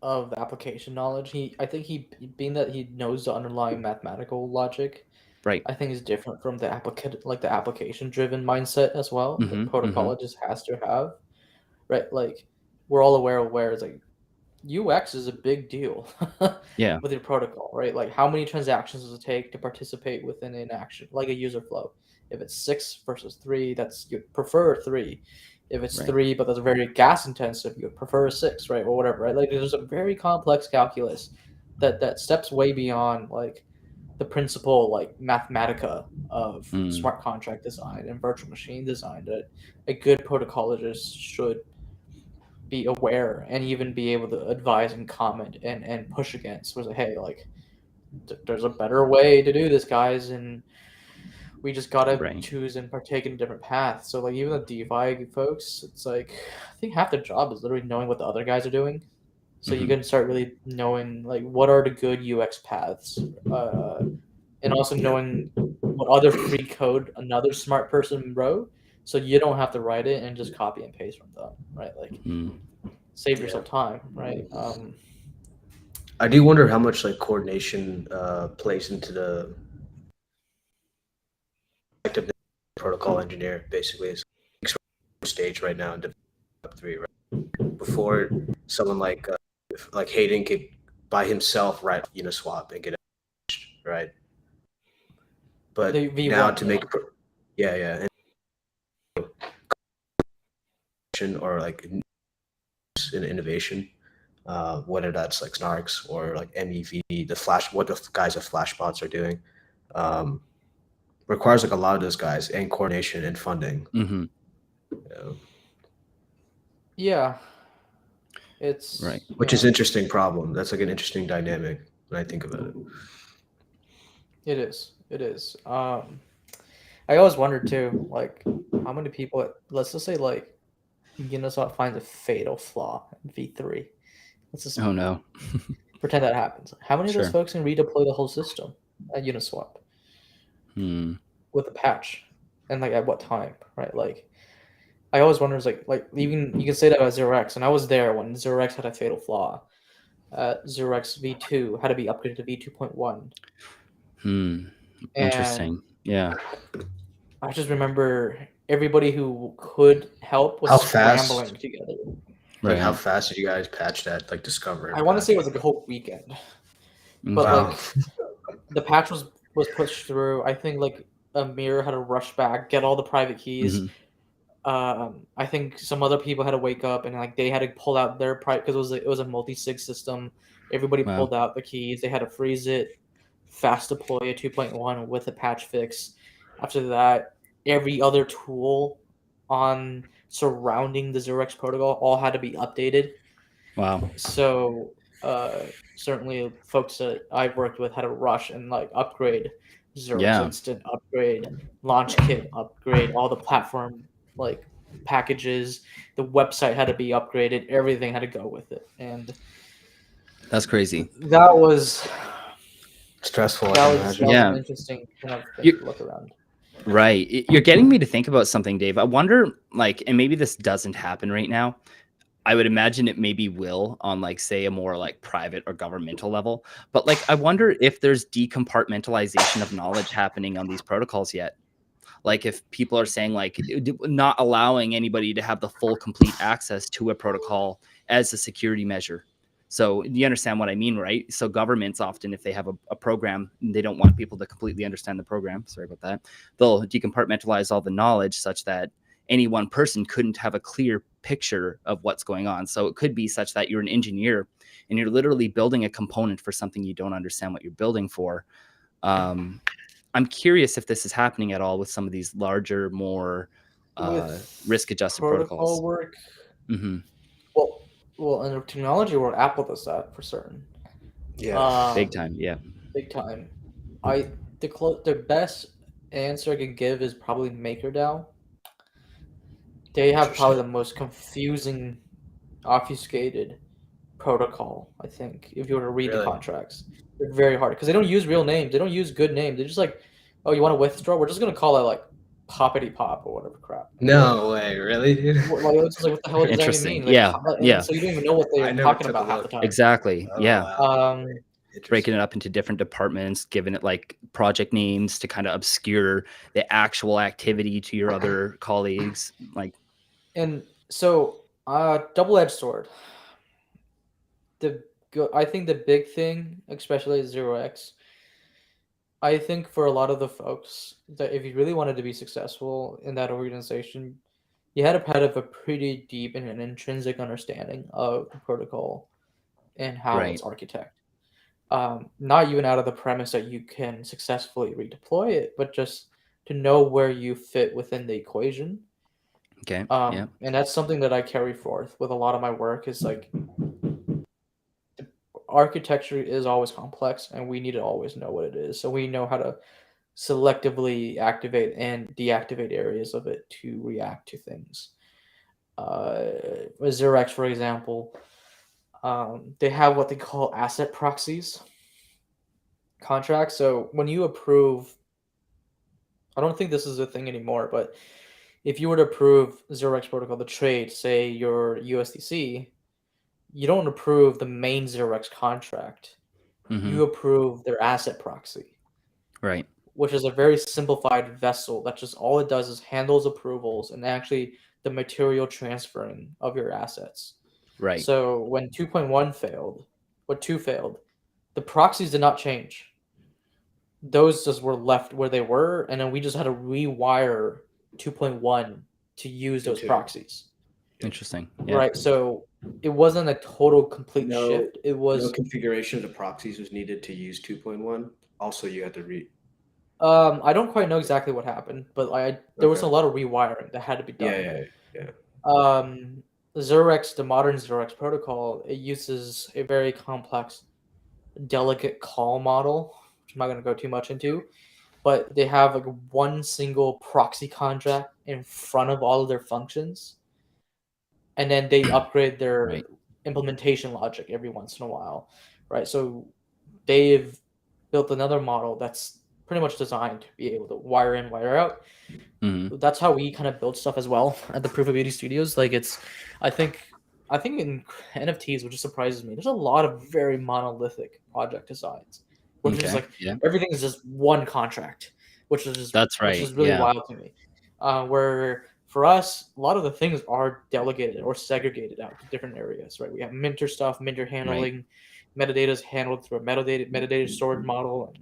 Speaker 2: of application knowledge. I think being that he knows the underlying mathematical logic,
Speaker 1: right?
Speaker 2: I think is different from the application driven mindset as well. The protocologist has to have. Right, like we're all aware it's like UX is a big deal with your protocol, right? Like how many transactions does it take to participate within an action, like a user flow? If it's 6 versus 3, that's you prefer 3. If it's 3 but that's very gas intensive, you prefer 6, right? Or whatever, right? Like there's a very complex calculus that steps way beyond like the principle like mathematica of smart contract design and virtual machine design that a good protocologist should be aware and even be able to advise and comment and push against. Was like, hey, like there's a better way to do this, guys, and we just gotta choose and partake in a different path. So like even the DeFi folks, it's like I think half their job is literally knowing what the other guys are doing. So you can start really knowing like what are the good UX paths, and also knowing what other free code another smart person wrote, so you don't have to write it and just copy and paste from them, right? Like save yourself time, right?
Speaker 3: I do wonder how much like coordination plays into the protocol engineer. Basically, is stage right now in Web3, right? Before someone like Hayden could by himself write Uniswap and get it, right? But now to make and or like in innovation, whether that's like Snarks or like MEV, what the guys of Flashbots are doing, requires like a lot of those guys and coordination and funding.
Speaker 2: Yeah, it's
Speaker 3: which is interesting problem. That's like an interesting dynamic when I think about it.
Speaker 2: It is. I always wondered too, like how many people, let's just say like Uniswap finds a fatal flaw in V3.
Speaker 1: Oh no.
Speaker 2: Pretend that happens. How many of those folks can redeploy the whole system at Uniswap with a patch, and like at what time, right? Like, I always wonder, is like even you can say that about Xerox, and I was there when Xerox had a fatal flaw. Xerox V2 had to be upgraded to V2.1.
Speaker 1: Interesting. Yeah.
Speaker 2: I just remember everybody who could help was scrambling together.
Speaker 3: Like, how fast did you guys patch that? Like, discover?
Speaker 2: I want to say it was like a whole weekend, but like the patch was pushed through. I think like Amir had to rush back, get all the private keys. I think some other people had to wake up and like they had to pull out their private, because it was a multi-sig system. Everybody pulled out the keys. They had to freeze it, fast deploy a 2.1 with a patch fix. After that, every other tool on surrounding the Xerox protocol all had to be updated.
Speaker 1: Wow.
Speaker 2: So certainly folks that I've worked with had to rush and like upgrade Xerox Instant, upgrade Launch Kit, upgrade all the platform like packages. The website had to be upgraded. Everything had to go with it, and
Speaker 1: that's crazy.
Speaker 2: That was
Speaker 3: stressful.
Speaker 2: That was an interesting kind of thing to look around.
Speaker 1: Right. You're getting me to think about something, Dave. I wonder, like, and maybe this doesn't happen right now. I would imagine it maybe will on, like, say, a more like private or governmental level. But like, I wonder if there's decompartmentalization of knowledge happening on these protocols yet. Like, if people are saying like not allowing anybody to have the full complete access to a protocol as a security measure. So you understand what I mean, right? So governments often, if they have a program, they don't want people to completely understand the program. Sorry about that. They'll decompartmentalize all the knowledge such that any one person couldn't have a clear picture of what's going on. So it could be such that you're an engineer and you're literally building a component for something you don't understand what you're building for. I'm curious if this is happening at all with some of these larger, more risk-adjusted protocols.
Speaker 2: Work. Well, in the technology world, Apple does that for certain.
Speaker 3: Yeah,
Speaker 1: big time. Yeah,
Speaker 2: big time. The best answer I can give is probably MakerDAO. They have probably the most confusing, obfuscated protocol, I think, if you were to read the contracts. They're very hard because they don't use real names. They don't use good names. They're just like, oh, you want to withdraw? We're just going to call it like Poppity Pop or whatever crap.
Speaker 3: No way, really, dude?
Speaker 2: Like, it's just like, what the hell does that even mean? Like,
Speaker 1: yeah.
Speaker 2: So you don't even know what they're talking about half the time.
Speaker 1: Exactly. Yeah.
Speaker 3: Wow.
Speaker 1: Breaking it up into different departments, giving it like project names to kind of obscure the actual activity to your other colleagues. Like,
Speaker 2: and so double-edged sword. I think the big thing, especially at Xerox, I think for a lot of the folks that if you really wanted to be successful in that organization, you had to have a pretty deep and an intrinsic understanding of the protocol and how it's architected. Not even out of the premise that you can successfully redeploy it, but just to know where you fit within the equation.
Speaker 1: Okay.
Speaker 2: And that's something that I carry forth with a lot of my work is like architecture is always complex and we need to always know what it is. So we know how to selectively activate and deactivate areas of it to react to things. With Xerox, for example, they have what they call asset proxies contracts. So when you approve, I don't think this is a thing anymore, but if you were to approve Xerox protocol, the trade, say your USDC, you don't approve the main Xerox contract. You approve their asset proxy.
Speaker 1: Right.
Speaker 2: Which is a very simplified vessel that just all it does is handles approvals and actually the material transferring of your assets.
Speaker 1: Right.
Speaker 2: So when 2.1 failed, what 2 failed, the proxies did not change. Those just were left where they were, and then we just had to rewire 2.1 to use those proxies.
Speaker 1: Interesting.
Speaker 2: Yeah. Right. So it wasn't a total complete shift. It was
Speaker 3: no configuration of the proxies was needed to use 2.1. Also, you had to read.
Speaker 2: I don't quite know exactly what happened, but there was a lot of rewiring that had to be done.
Speaker 3: Yeah.
Speaker 2: Xerox, the modern Xerox protocol, it uses a very complex, delicate call model, which I'm not going to go too much into, but they have like one single proxy contract in front of all of their functions, and then they upgrade their implementation logic every once in a while, right? So they've built another model that's pretty much designed to be able to wire in, wire out. That's how we kind of build stuff as well at the Proof of Beauty Studios. Like I think in NFTs, which just surprises me, there's a lot of very monolithic project designs, which is like everything is just one contract, which is just which is really wild to me. Where for us, a lot of the things are delegated or segregated out to different areas, right? We have minter stuff, minter handling, metadata is handled through a metadata storage model,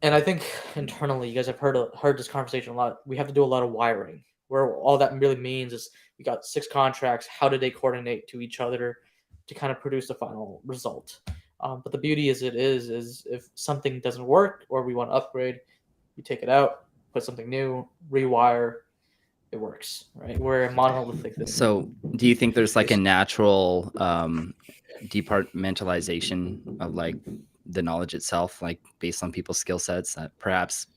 Speaker 2: and I think internally, you guys have heard this conversation a lot. We have to do a lot of wiring, where all that really means is we got 6 contracts. How do they coordinate to each other to kind of produce the final result? But the beauty is if something doesn't work or we want to upgrade, you take it out, put something new, rewire, it works, right? We're a monolithic thing.
Speaker 1: So do you think there's like a natural departmentalization of like the knowledge itself, like based on people's skill sets, that perhaps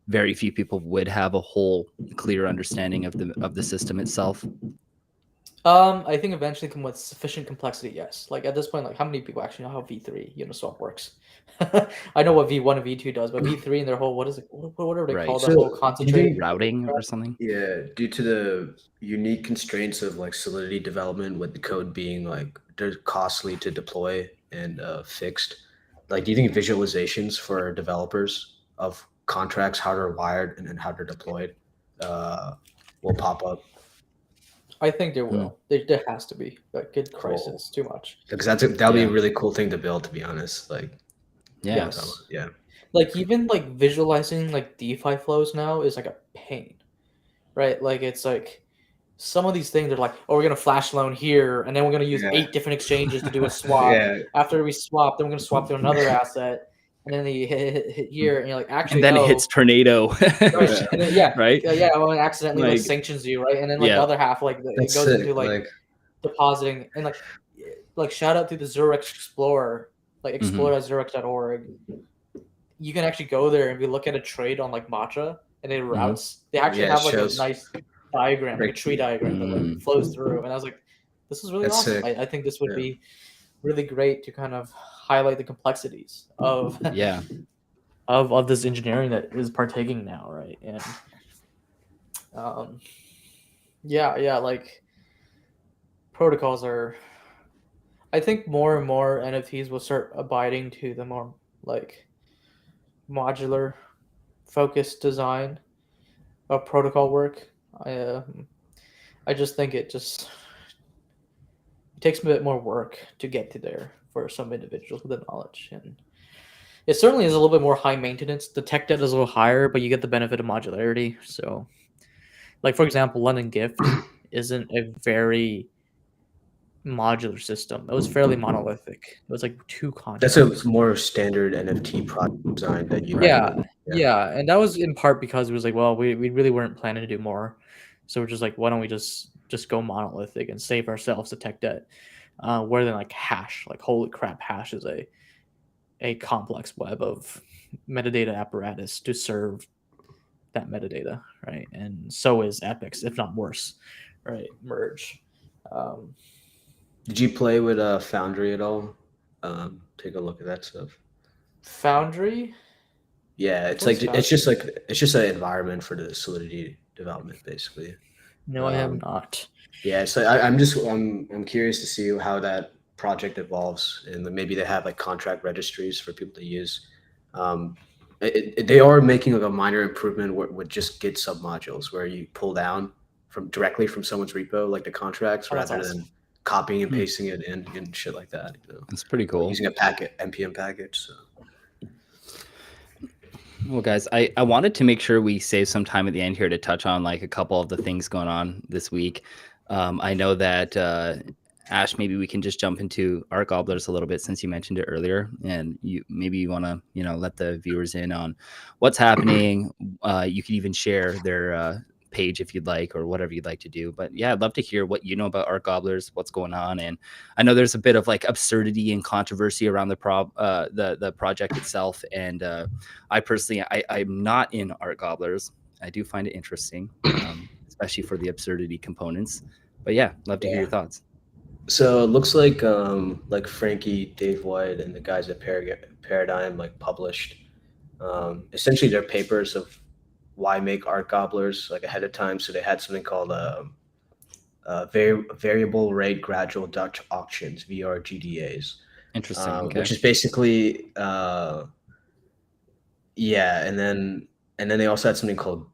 Speaker 1: very few people would have a whole clear understanding of the system itself?
Speaker 2: I think eventually come with sufficient complexity, yes. Like at this point, like how many people actually know how V3 Uniswap works? I know what V1 and V2 does, but V3 and their whole whatever they call the whole concentrated
Speaker 1: routing or something.
Speaker 3: Yeah, due to the unique constraints of like Solidity development, with the code being like they're costly to deploy and fixed. Like, do you think visualizations for developers of contracts, how they're wired and then how they're deployed, will pop up?
Speaker 2: I think there will. There has to be. Like, good crisis, too much.
Speaker 3: Because that'll be a really cool thing to build, to be honest. Like,
Speaker 2: yeah. Like even like visualizing like DeFi flows now is like a pain, right? Like it's like some of these things are like, oh, we're gonna flash loan here, and then we're gonna use 8 different exchanges to do a swap. After we swap, then we're gonna swap to another asset. And then you hit here, and you're like, actually,
Speaker 1: and then it hits tornado,
Speaker 2: right? And then,
Speaker 1: right?
Speaker 2: Well, it accidentally like sanctions you, right? And then like the other half, like it goes into like depositing, and like shout out to the Xerox Explorer, like explore.xerox.org. You can actually go there and we look at a trade on like Matcha, and it routes. They actually have like a nice diagram, like a tree diagram that like flows through. And I was like, this is really awesome. I think this would be really great to kind of highlight the complexities of of this engineering that is partaking now, right? And like protocols are, I think more and more NFTs will start abiding to the more like modular focused design of protocol work. I just think it takes a bit more work to get to there for some individuals with the knowledge, and it certainly is a little bit more high maintenance. The tech debt is a little higher, but you get the benefit of modularity. So, like for example, London Gift isn't a very modular system. It was fairly monolithic. It was like 2 contracts.
Speaker 3: That's a more standard NFT product design that you
Speaker 2: yeah, and that was in part because it was like, well, we really weren't planning to do more, so we're just like, why don't we just go monolithic and save ourselves the tech debt, rather than like hash. Like, holy crap, hash is a complex web of metadata apparatus to serve that metadata, right? And so is Epics, if not worse, right? Merge.
Speaker 3: Did you play with Foundry at all? Take a look at that stuff.
Speaker 2: Foundry?
Speaker 3: Yeah, it's like Foundry? it's just an environment for the Solidity development, basically.
Speaker 2: No, I have not.
Speaker 3: Yeah, so I'm curious to see how that project evolves, and maybe they have like contract registries for people to use. They are making like a minor improvement with just Git submodules, where you pull down directly from someone's repo, like the contracts, rather than copying and pasting it in and shit like that. You know?
Speaker 1: That's pretty cool.
Speaker 3: Using a npm package. So.
Speaker 1: Well, guys, I wanted to make sure we save some time at the end here to touch on like a couple of the things going on this week. I know that Ash, maybe we can just jump into Art Gobblers a little bit, since you mentioned it earlier, and you want to let the viewers in on what's happening. You could even share their page if you'd like, or whatever you'd like to do. But yeah, I'd love to hear what you know about Art Gobblers, what's going on. And I know there's a bit of like absurdity and controversy around the project itself. And I personally, I'm not in Art Gobblers. I do find it interesting, especially for the absurdity components. But yeah, love to hear your thoughts.
Speaker 3: So it looks like Frankie, Dave White, and the guys at Paradigm like published essentially their papers of why make art gobblers like ahead of time. So they had something called variable rate gradual Dutch auctions (VRGDAs),
Speaker 1: Interesting. Okay.
Speaker 3: which is basically yeah, and then they also had something called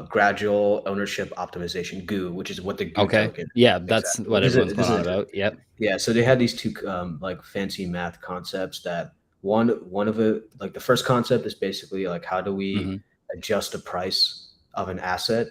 Speaker 3: gradual ownership optimization (GOO), which is what the GOO token.
Speaker 1: Yeah, that's exactly what everyone's going on about. Yep.
Speaker 3: Yeah, so they had these two like fancy math concepts that one of it, like the first concept is basically like how do we adjust the price of an asset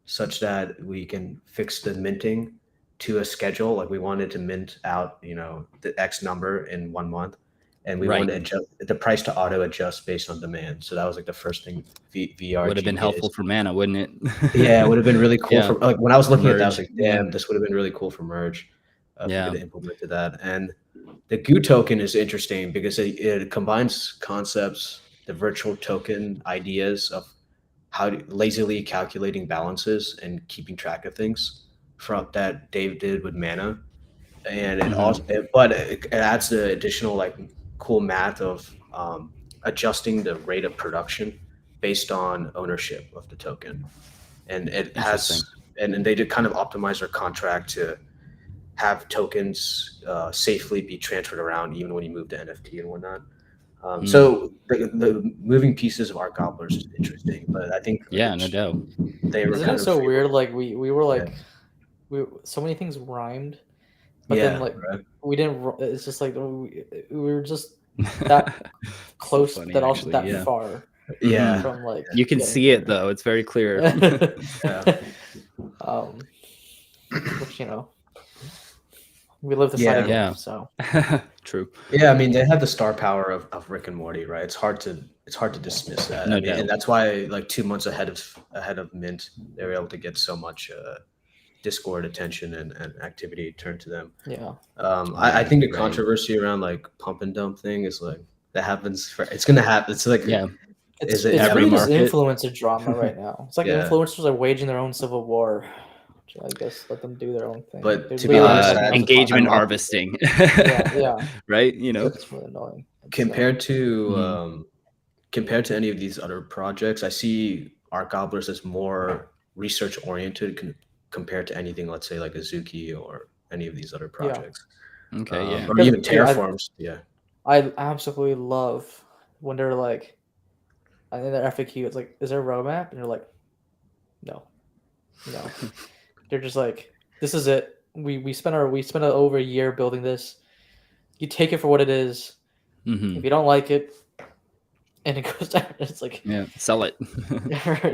Speaker 3: such that we can fix the minting to a schedule. Like we wanted to mint out, the X number in 1 month, and we wanted to adjust the price to auto adjust based on demand. So that was like the first thing. VR
Speaker 1: would have been helpful for Mana, wouldn't it?
Speaker 3: Yeah, it would have been really cool for like when I was looking at that, I was like, damn, this would have been really cool for Merge. If we could have implemented that. And the GOO token is interesting because it combines concepts, the virtual token ideas of how lazily calculating balances and keeping track of things from that Dave did with Mana. And it also, but it adds the additional like cool math of adjusting the rate of production based on ownership of the token. And it has, and they did kind of optimize their contract to have tokens safely be transferred around even when you move to NFT and whatnot. So the moving pieces of art gobblers is interesting, but I think
Speaker 1: no doubt
Speaker 3: they were
Speaker 2: Isn't it so weird? Like we were like so many things rhymed, but then like we didn't. It's just like we were just that close, so funny, but also that far.
Speaker 3: Yeah,
Speaker 2: from like
Speaker 1: you can see it though. It's very clear.
Speaker 2: Which we live to fight it, so
Speaker 1: true.
Speaker 3: Yeah, I mean they have the star power of Rick and Morty, right? It's hard to dismiss that.
Speaker 1: No doubt.
Speaker 3: And that's why like 2 months ahead of Mint, they were able to get so much Discord attention and activity turned to them.
Speaker 2: Yeah.
Speaker 3: I think the controversy around like pump and dump thing is like that happens it's gonna happen. It's like
Speaker 2: it's every just influencer drama right now. It's like influencers are waging their own civil war. I guess let them do their own thing.
Speaker 3: But to be honest,
Speaker 1: engagement harvesting.
Speaker 2: yeah.
Speaker 1: Right?
Speaker 2: It's really annoying.
Speaker 3: Compared to any of these other projects, I see Art Gobblers as more research oriented compared to anything, let's say like Azuki or any of these other projects.
Speaker 1: Okay,
Speaker 3: or even Terraforms.
Speaker 2: I absolutely love when they're like, in their FAQ, it's like, is there a roadmap? And you're like, no. They're just like, this is it. We spent over a year building this. You take it for what it is. If you don't like it, and it goes down, it's like
Speaker 1: sell it.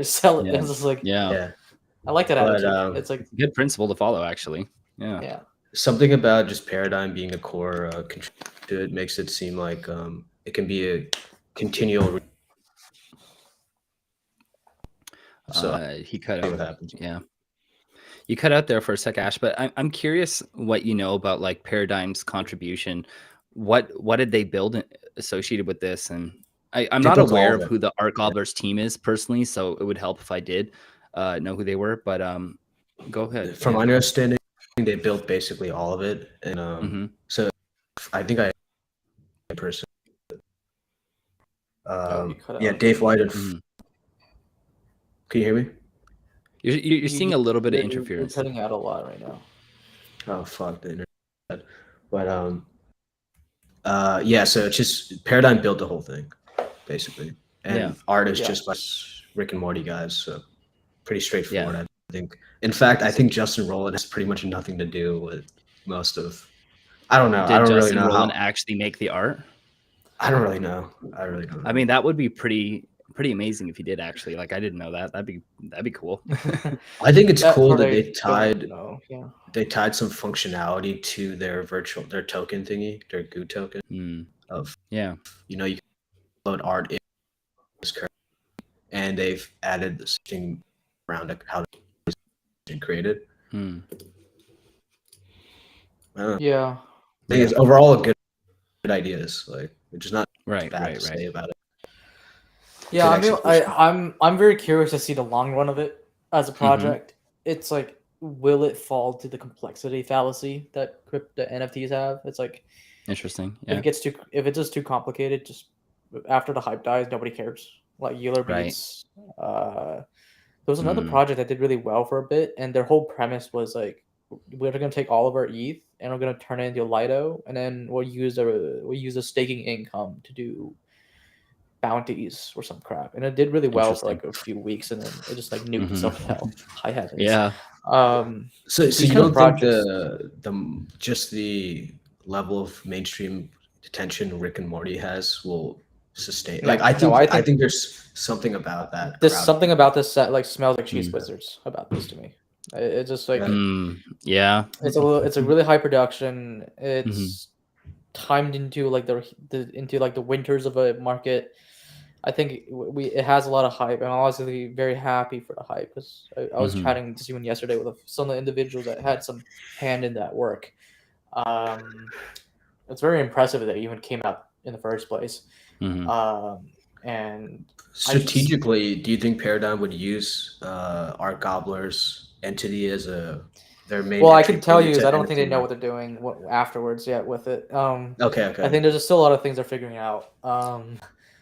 Speaker 2: Sell it. It's just like I like that attitude. It's like
Speaker 1: a good principle to follow, actually. Yeah.
Speaker 3: Something about just Paradigm being a core contributor makes it seem like it can be a continual.
Speaker 1: So he cut out. What happens? Yeah. You cut out there for a sec, Ash, but I'm curious what you know about like Paradigm's contribution. What did they build associated with this? And I'm not aware of who the Art Gobblers team is personally, so it would help if I did know who they were. But go ahead.
Speaker 3: From my understanding, they built basically all of it, and so I think I person. Dave White and. Can you hear me?
Speaker 1: You're seeing a little bit of interference.
Speaker 2: You're cutting out a lot right now.
Speaker 3: Oh fuck the internet! But so it's just Paradigm built the whole thing, basically, and art is just like Rick and Morty guys, so pretty straightforward. I think. In fact, I think Justin Rowland has pretty much nothing to do with most of. I don't know.
Speaker 1: Did Justin Rowland actually make the art?
Speaker 3: I don't really know.
Speaker 1: I mean, that would be pretty amazing if he did actually. Like I didn't know that. That'd be cool.
Speaker 3: I think it's cool that they tied some functionality to their token thingy, their GOO token of you can load art in this curve, and they've added this thing around how it's created.
Speaker 2: Yeah.
Speaker 3: I think it's overall a good ideas. Like which is not
Speaker 1: bad
Speaker 3: to say about it.
Speaker 2: Yeah, I mean, I'm very curious to see the long run of it as a project. It's like will it fall to the complexity fallacy that NFTs have? It's like
Speaker 1: interesting.
Speaker 2: Yeah. If it's just too complicated, just after the hype dies, nobody cares. Like Euler Beats. There was another project that did really well for a bit, and their whole premise was like, we're going to take all of our ETH and we're going to turn it into Lido, and then we'll use a staking income to do bounties or some crap, and it did really well for like a few weeks, and then it just like nuked itself to hell. High heavens.
Speaker 1: Yeah.
Speaker 3: So you don't think the level of mainstream attention Rick and Morty has will sustain?
Speaker 2: Yeah,
Speaker 3: I think there's something about that.
Speaker 2: There's something about this set like smells like cheese wizards about this to me. It's just like
Speaker 1: yeah.
Speaker 2: It's a really high production. It's timed into like the winters of a market. I think it has a lot of hype. I'm honestly very happy for the hype because I was chatting to someone yesterday with some of the individuals that had some hand in that work. It's very impressive that it even came out in the first place. And
Speaker 3: strategically, do you think Paradigm would use Art Gobbler's entity as their main?
Speaker 2: Well, I can tell you, I don't think they know what they're doing afterwards yet with it.
Speaker 3: Okay.
Speaker 2: I think there's still a lot of things they're figuring out.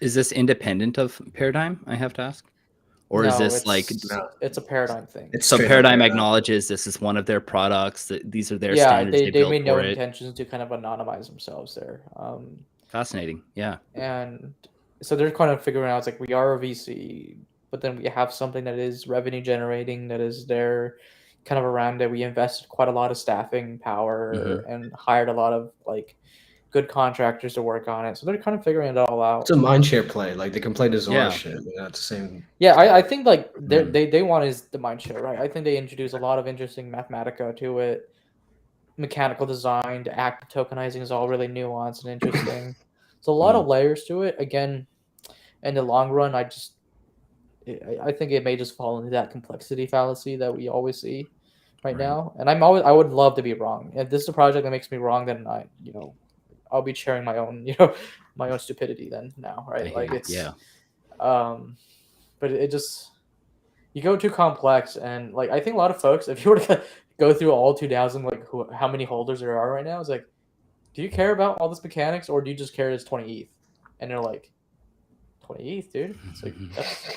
Speaker 1: Is this independent of Paradigm? I have to ask, or is this
Speaker 2: it's a Paradigm thing?
Speaker 1: So Paradigm acknowledges this is one of their products. That these are their standards.
Speaker 2: They made no intentions to kind of anonymize themselves there.
Speaker 1: Fascinating, yeah.
Speaker 2: And so they're kind of figuring out, it's like, we are a VC, but then we have something that is revenue generating, that is there kind of around it. We invested quite a lot of staffing power and hired a lot of like good contractors to work on it. So they're kind of figuring it all out.
Speaker 3: It's a Mindshare play. Like they can play the Zora shit. It's the same.
Speaker 2: Yeah, I think like they want is the Mindshare, right? I think they introduce a lot of interesting Mathematica to it. Mechanical design to active tokenizing is all really nuanced and interesting. So a lot of layers to it. Again, in the long run, I think it may just fall into that complexity fallacy that we always see right now. And I would love to be wrong. If this is a project that makes me wrong, then I'll be sharing my own, my own stupidity then now, right? But it just, you go too complex, and like, I think a lot of folks, if you were to go through all 2,000, like how many holders there are right now, it's like, do you care about all this mechanics, or do you just care it's 20 ETH? And they're like, 20 ETH, dude. It's like, that's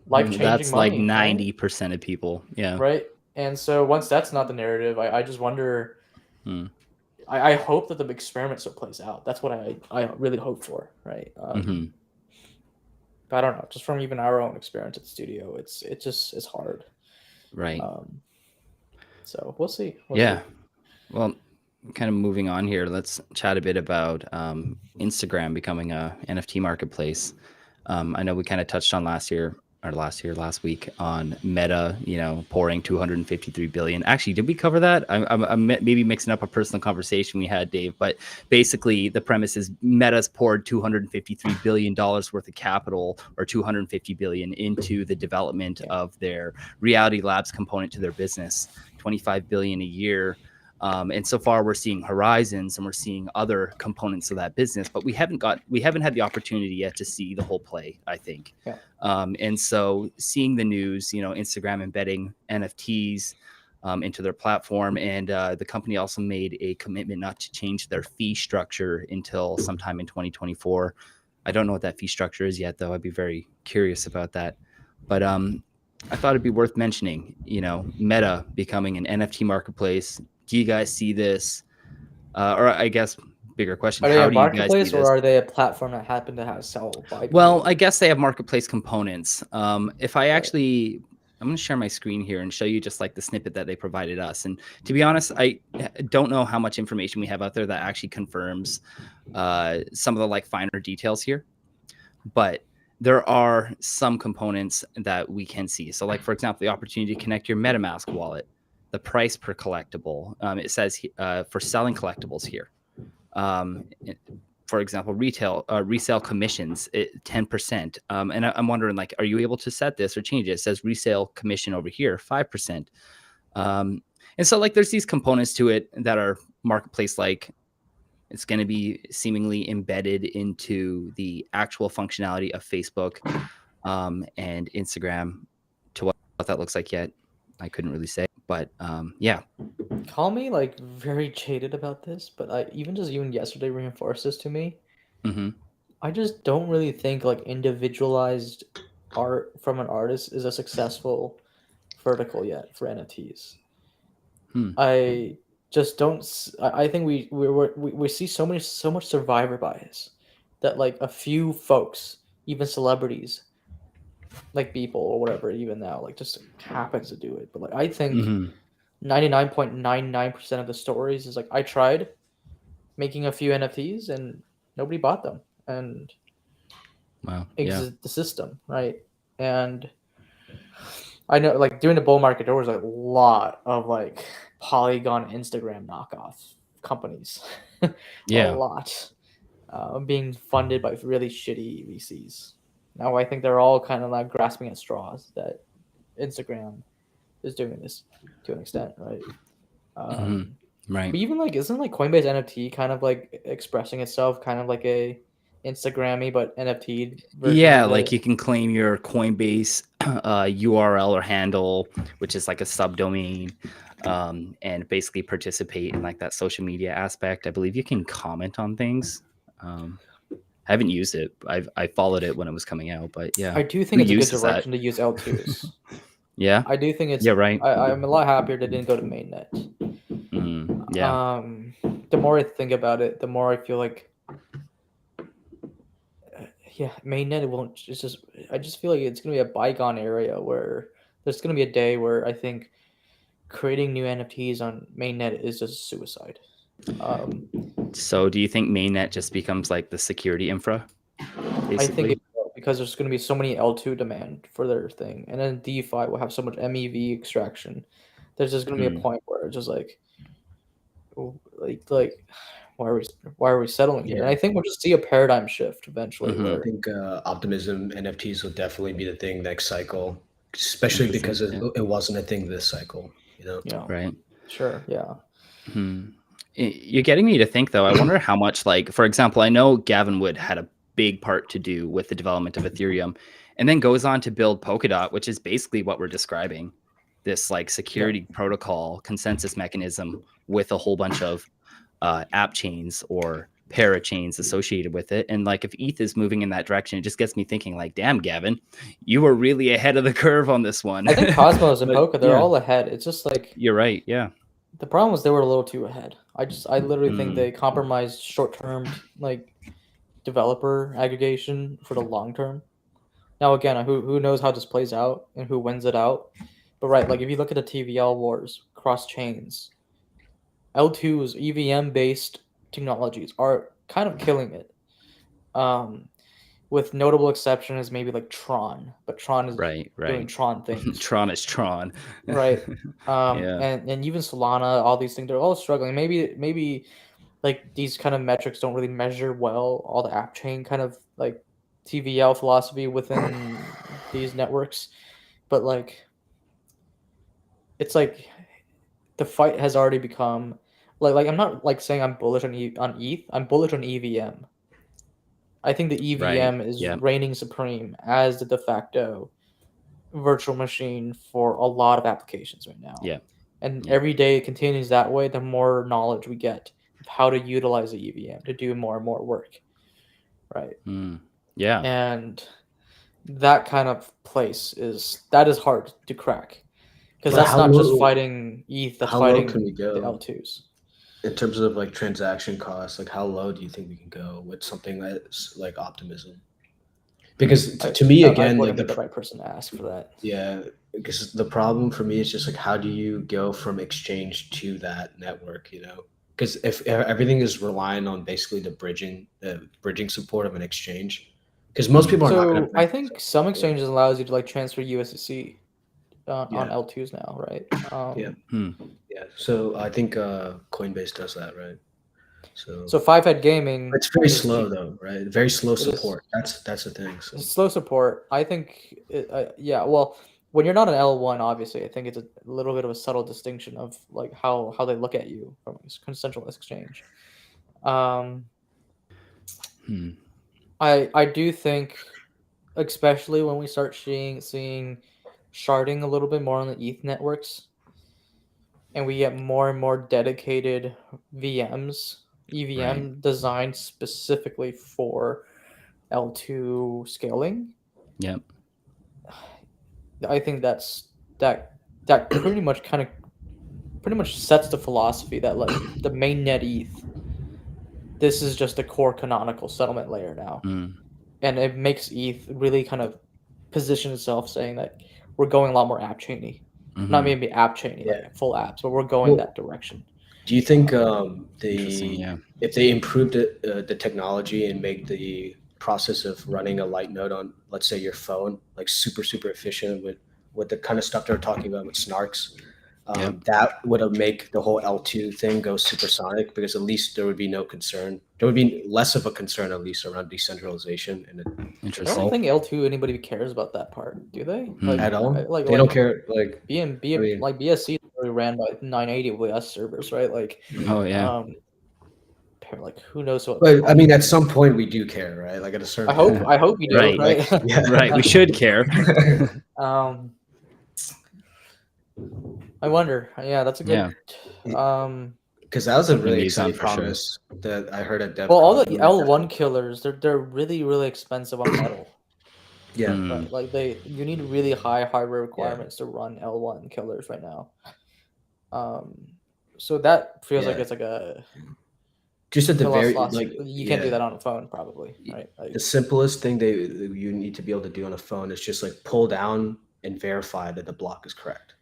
Speaker 2: life-changing
Speaker 1: That's
Speaker 2: money,
Speaker 1: like 90% of people. Yeah.
Speaker 2: Right. And so once that's not the narrative, I just wonder, I hope that the experiment still plays out. That's what I really hope for. Right. But I don't know, just from even our own experience at the studio, it's hard.
Speaker 1: Right.
Speaker 2: So we'll see.
Speaker 1: Well, kind of we'ing on here, let's chat a bit about Instagram becoming a NFT marketplace. I know we kind of touched on last week on Meta, pouring 253 billion. Actually, did we cover that? I'm maybe mixing up a personal conversation we had, Dave, but basically the premise is Meta's poured $253 billion worth of capital, or 250 billion, into the development of their Reality Labs component to their business, 25 billion a year. And so far we're seeing horizons and we're seeing other components of that business, but we haven't had the opportunity yet to see the whole play, I think. And so seeing the news, Instagram embedding NFTs into their platform, and the company also made a commitment not to change their fee structure until sometime in 2024. I don't know what that fee structure is yet, though. I'd be very curious about that. But I thought it'd be worth mentioning, Meta becoming an NFT marketplace. Do you guys see this? Or I guess bigger question.
Speaker 2: Are they a marketplace, or are they a platform that happen to have sell?
Speaker 1: Well, I guess they have marketplace components. If I actually, I'm going to share my screen here and show you just like the snippet that they provided us. And to be honest, I don't know how much information we have out there that actually confirms some of the like finer details here. But there are some components that we can see. So like, for example, the opportunity to connect your MetaMask wallet, the price per collectible. It says for selling collectibles here. For example, resale commissions, 10%. And I'm wondering, like, are you able to set this or change it? It says resale commission over here, 5%. And so like, there's these components to it that are marketplace-like. It's going to be seemingly embedded into the actual functionality of Facebook and Instagram. To what that looks like yet, I couldn't really say. But yeah.
Speaker 2: Call me like very jaded about this, but even yesterday reinforced this to me.
Speaker 1: Mm-hmm.
Speaker 2: I just don't really think like individualized art from an artist is a successful vertical yet for NFTs. I just don't. I think we see so much survivor bias that like a few folks, even celebrities, like people or whatever, even now, like just happens to do it. But like I think 99.99% of the stories is like I tried making a few NFTs and nobody bought them, and the system, right? And I know, like during the bull market, there was a lot of like Polygon Instagram knockoff companies, a lot being funded by really shitty VCs. Now I think they're all kind of like grasping at straws that Instagram is doing this to an extent, right?
Speaker 1: Right.
Speaker 2: But even like, isn't like Coinbase NFT kind of like expressing itself kind of like a Instagrammy but NFT version?
Speaker 1: Yeah, like you can claim your Coinbase URL or handle, which is like a subdomain, and basically participate in like that social media aspect. I believe you can comment on things. I haven't used it. I followed it when it was coming out, but yeah,
Speaker 2: I do think it's a good direction to use L2s.
Speaker 1: Yeah,
Speaker 2: I do think it's
Speaker 1: right.
Speaker 2: I'm a lot happier they didn't go to mainnet. The more I think about it, the more I feel like mainnet won't. It's just I just feel like it's gonna be a bygone area where there's gonna be a day where I think creating new NFTs on mainnet is just suicide.
Speaker 1: So do you think mainnet just becomes like the security infra? Basically?
Speaker 2: I think it will, because there's going to be so many L2 demand for their thing, and then DeFi will have so much MEV extraction. There's just going to be a point where it's just like why are we settling here? And I think we'll just see a paradigm shift eventually. Where
Speaker 3: I think optimism NFTs will definitely be the thing next cycle, especially because it wasn't a thing this cycle.
Speaker 1: Right?
Speaker 2: Sure. Yeah.
Speaker 1: You're getting me to think, though. I wonder how much, like, for example, I know Gavin Wood had a big part to do with the development of Ethereum, and then goes on to build Polkadot, which is basically what we're describing, this like security protocol consensus mechanism with a whole bunch of app chains or parachains associated with it. And like if ETH is moving in that direction, it just gets me thinking like, damn, Gavin, you were really ahead of the curve on this one.
Speaker 2: I think Cosmos and Polka, they're all ahead. It's just like
Speaker 1: you're right. Yeah.
Speaker 2: The problem was they were a little too ahead. I literally think they compromised short-term like developer aggregation for the long term. Now again, who knows how this plays out and who wins it out. But right, like if you look at the TVL wars cross chains, L2's EVM based technologies are kind of killing it. With notable exception is maybe like Tron, but Tron is doing Tron things.
Speaker 1: Tron is Tron.
Speaker 2: Right. And even Solana, all these things, they're all struggling. Maybe like these kind of metrics don't really measure well all the app chain kind of like TVL philosophy within these networks. But like it's like the fight has already become like I'm not like saying I'm bullish on ETH. I'm bullish on EVM. I think the EVM is reigning supreme as the de facto virtual machine for a lot of applications right now. And every day it continues that way, the more knowledge we get of how to utilize the EVM to do more and more work. Right. And that kind of place is hard to crack. Because that's not just fighting ETH, that's fighting the L2s.
Speaker 3: In terms of like transaction costs, like how low do you think we can go with something that's like optimism? Because to me, again,
Speaker 2: I wouldn't be the right person to ask for that.
Speaker 3: Yeah, because the problem for me is just like how do you go from exchange to that network? Because if everything is relying on basically the bridging support of an exchange, because most people are not going to.
Speaker 2: I think some exchanges allows you to like transfer USDC on L2s now, right?
Speaker 3: Yeah. So I think Coinbase does that, right?
Speaker 2: So Five Head Gaming.
Speaker 3: It's very slow though, right? Very slow support. That's the thing. So.
Speaker 2: Slow support. I think. Well, when you're not an L1, obviously, I think it's a little bit of a subtle distinction of like how they look at you from a central exchange. I do think, especially when we start seeing sharding a little bit more on the ETH networks, and we get more and more dedicated VMs, EVM designed specifically for L2 scaling.
Speaker 1: Yep.
Speaker 2: I think that pretty much sets the philosophy that like the mainnet ETH, this is just a core canonical settlement layer now. And it makes ETH really kind of position itself saying that we're going a lot more app chainy. Not maybe app chainy, like full apps, but we're going that direction.
Speaker 3: Do you think if they improved the technology and make the process of running a light node on, let's say, your phone, like super efficient with the kind of stuff they're talking about with snarks, that would make the whole L2 thing go supersonic, because at least there would be no concern. There would be less of a concern, at least, around decentralization.
Speaker 1: Interesting.
Speaker 2: I don't think L2 anybody cares about that part, do they? Like,
Speaker 3: at all? They don't care. Like
Speaker 2: BSC is already ran by 980 OS servers, right? Like, like who knows what?
Speaker 3: But I mean, at some point we do care, right? Like at a certain.
Speaker 2: I hope we do, right?
Speaker 1: Like, right. We should care.
Speaker 2: I wonder. Yeah, that's a good.
Speaker 3: Because that was a really exciting promise that I heard at DevCon.
Speaker 2: Well, all the L1 killers, they're really expensive on metal.
Speaker 3: Yeah.
Speaker 2: But, like you need really high hardware requirements to run L1 killers right now. So that feels like it's like a.
Speaker 3: Just at the very like
Speaker 2: you can't do that on a phone, probably, right? Like,
Speaker 3: the simplest thing you need to be able to do on a phone is just like pull down and verify that the block is correct.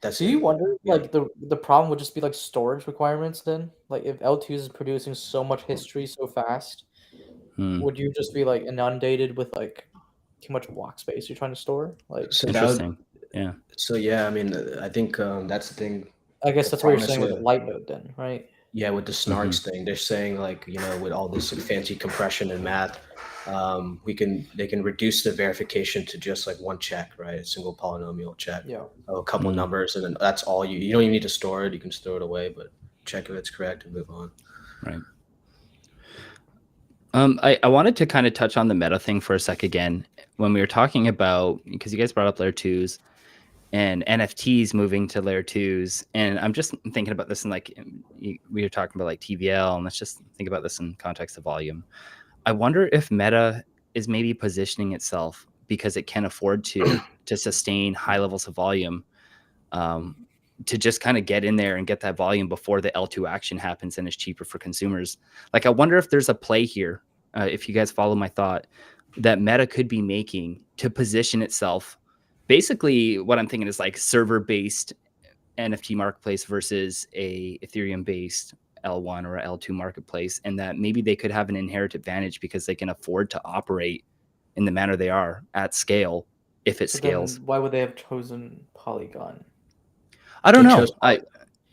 Speaker 2: Do you wonder like the problem would just be like storage requirements then? Like if L2 is producing so much history so fast, would you just be like inundated with like too much block space you're trying to store? Like
Speaker 1: so interesting.
Speaker 3: So I mean, I think that's the thing.
Speaker 2: I guess that's what you're saying with the light node then, right?
Speaker 3: Yeah, with the snarks thing, they're saying like, with all this fancy compression and math, they can reduce the verification to just like one check, right? A single polynomial check.
Speaker 2: Yeah.
Speaker 3: A couple numbers, and then that's all you don't even need to store it. You can store it away, but check if it's correct and move on.
Speaker 1: Right. I wanted to kind of touch on the meta thing for a sec again. When we were talking about, because you guys brought up layer 2s and NFTs moving to layer 2s, and I'm just thinking about this in like, we were talking about like TVL, and let's just think about this in context of volume. I wonder if Meta is maybe positioning itself because it can afford to sustain high levels of volume, to just kind of get in there and get that volume before the L2 action happens and is cheaper for consumers. Like, I wonder if there's a play here, if you guys follow my thought, that Meta could be making to position itself. Basically, what I'm thinking is like server-based NFT marketplace versus a Ethereum-based L1 or L2 marketplace, and that maybe they could have an inherent advantage because they can afford to operate in the manner they are at scale if it scales.
Speaker 2: Why would they have chosen Polygon?
Speaker 1: I don't know.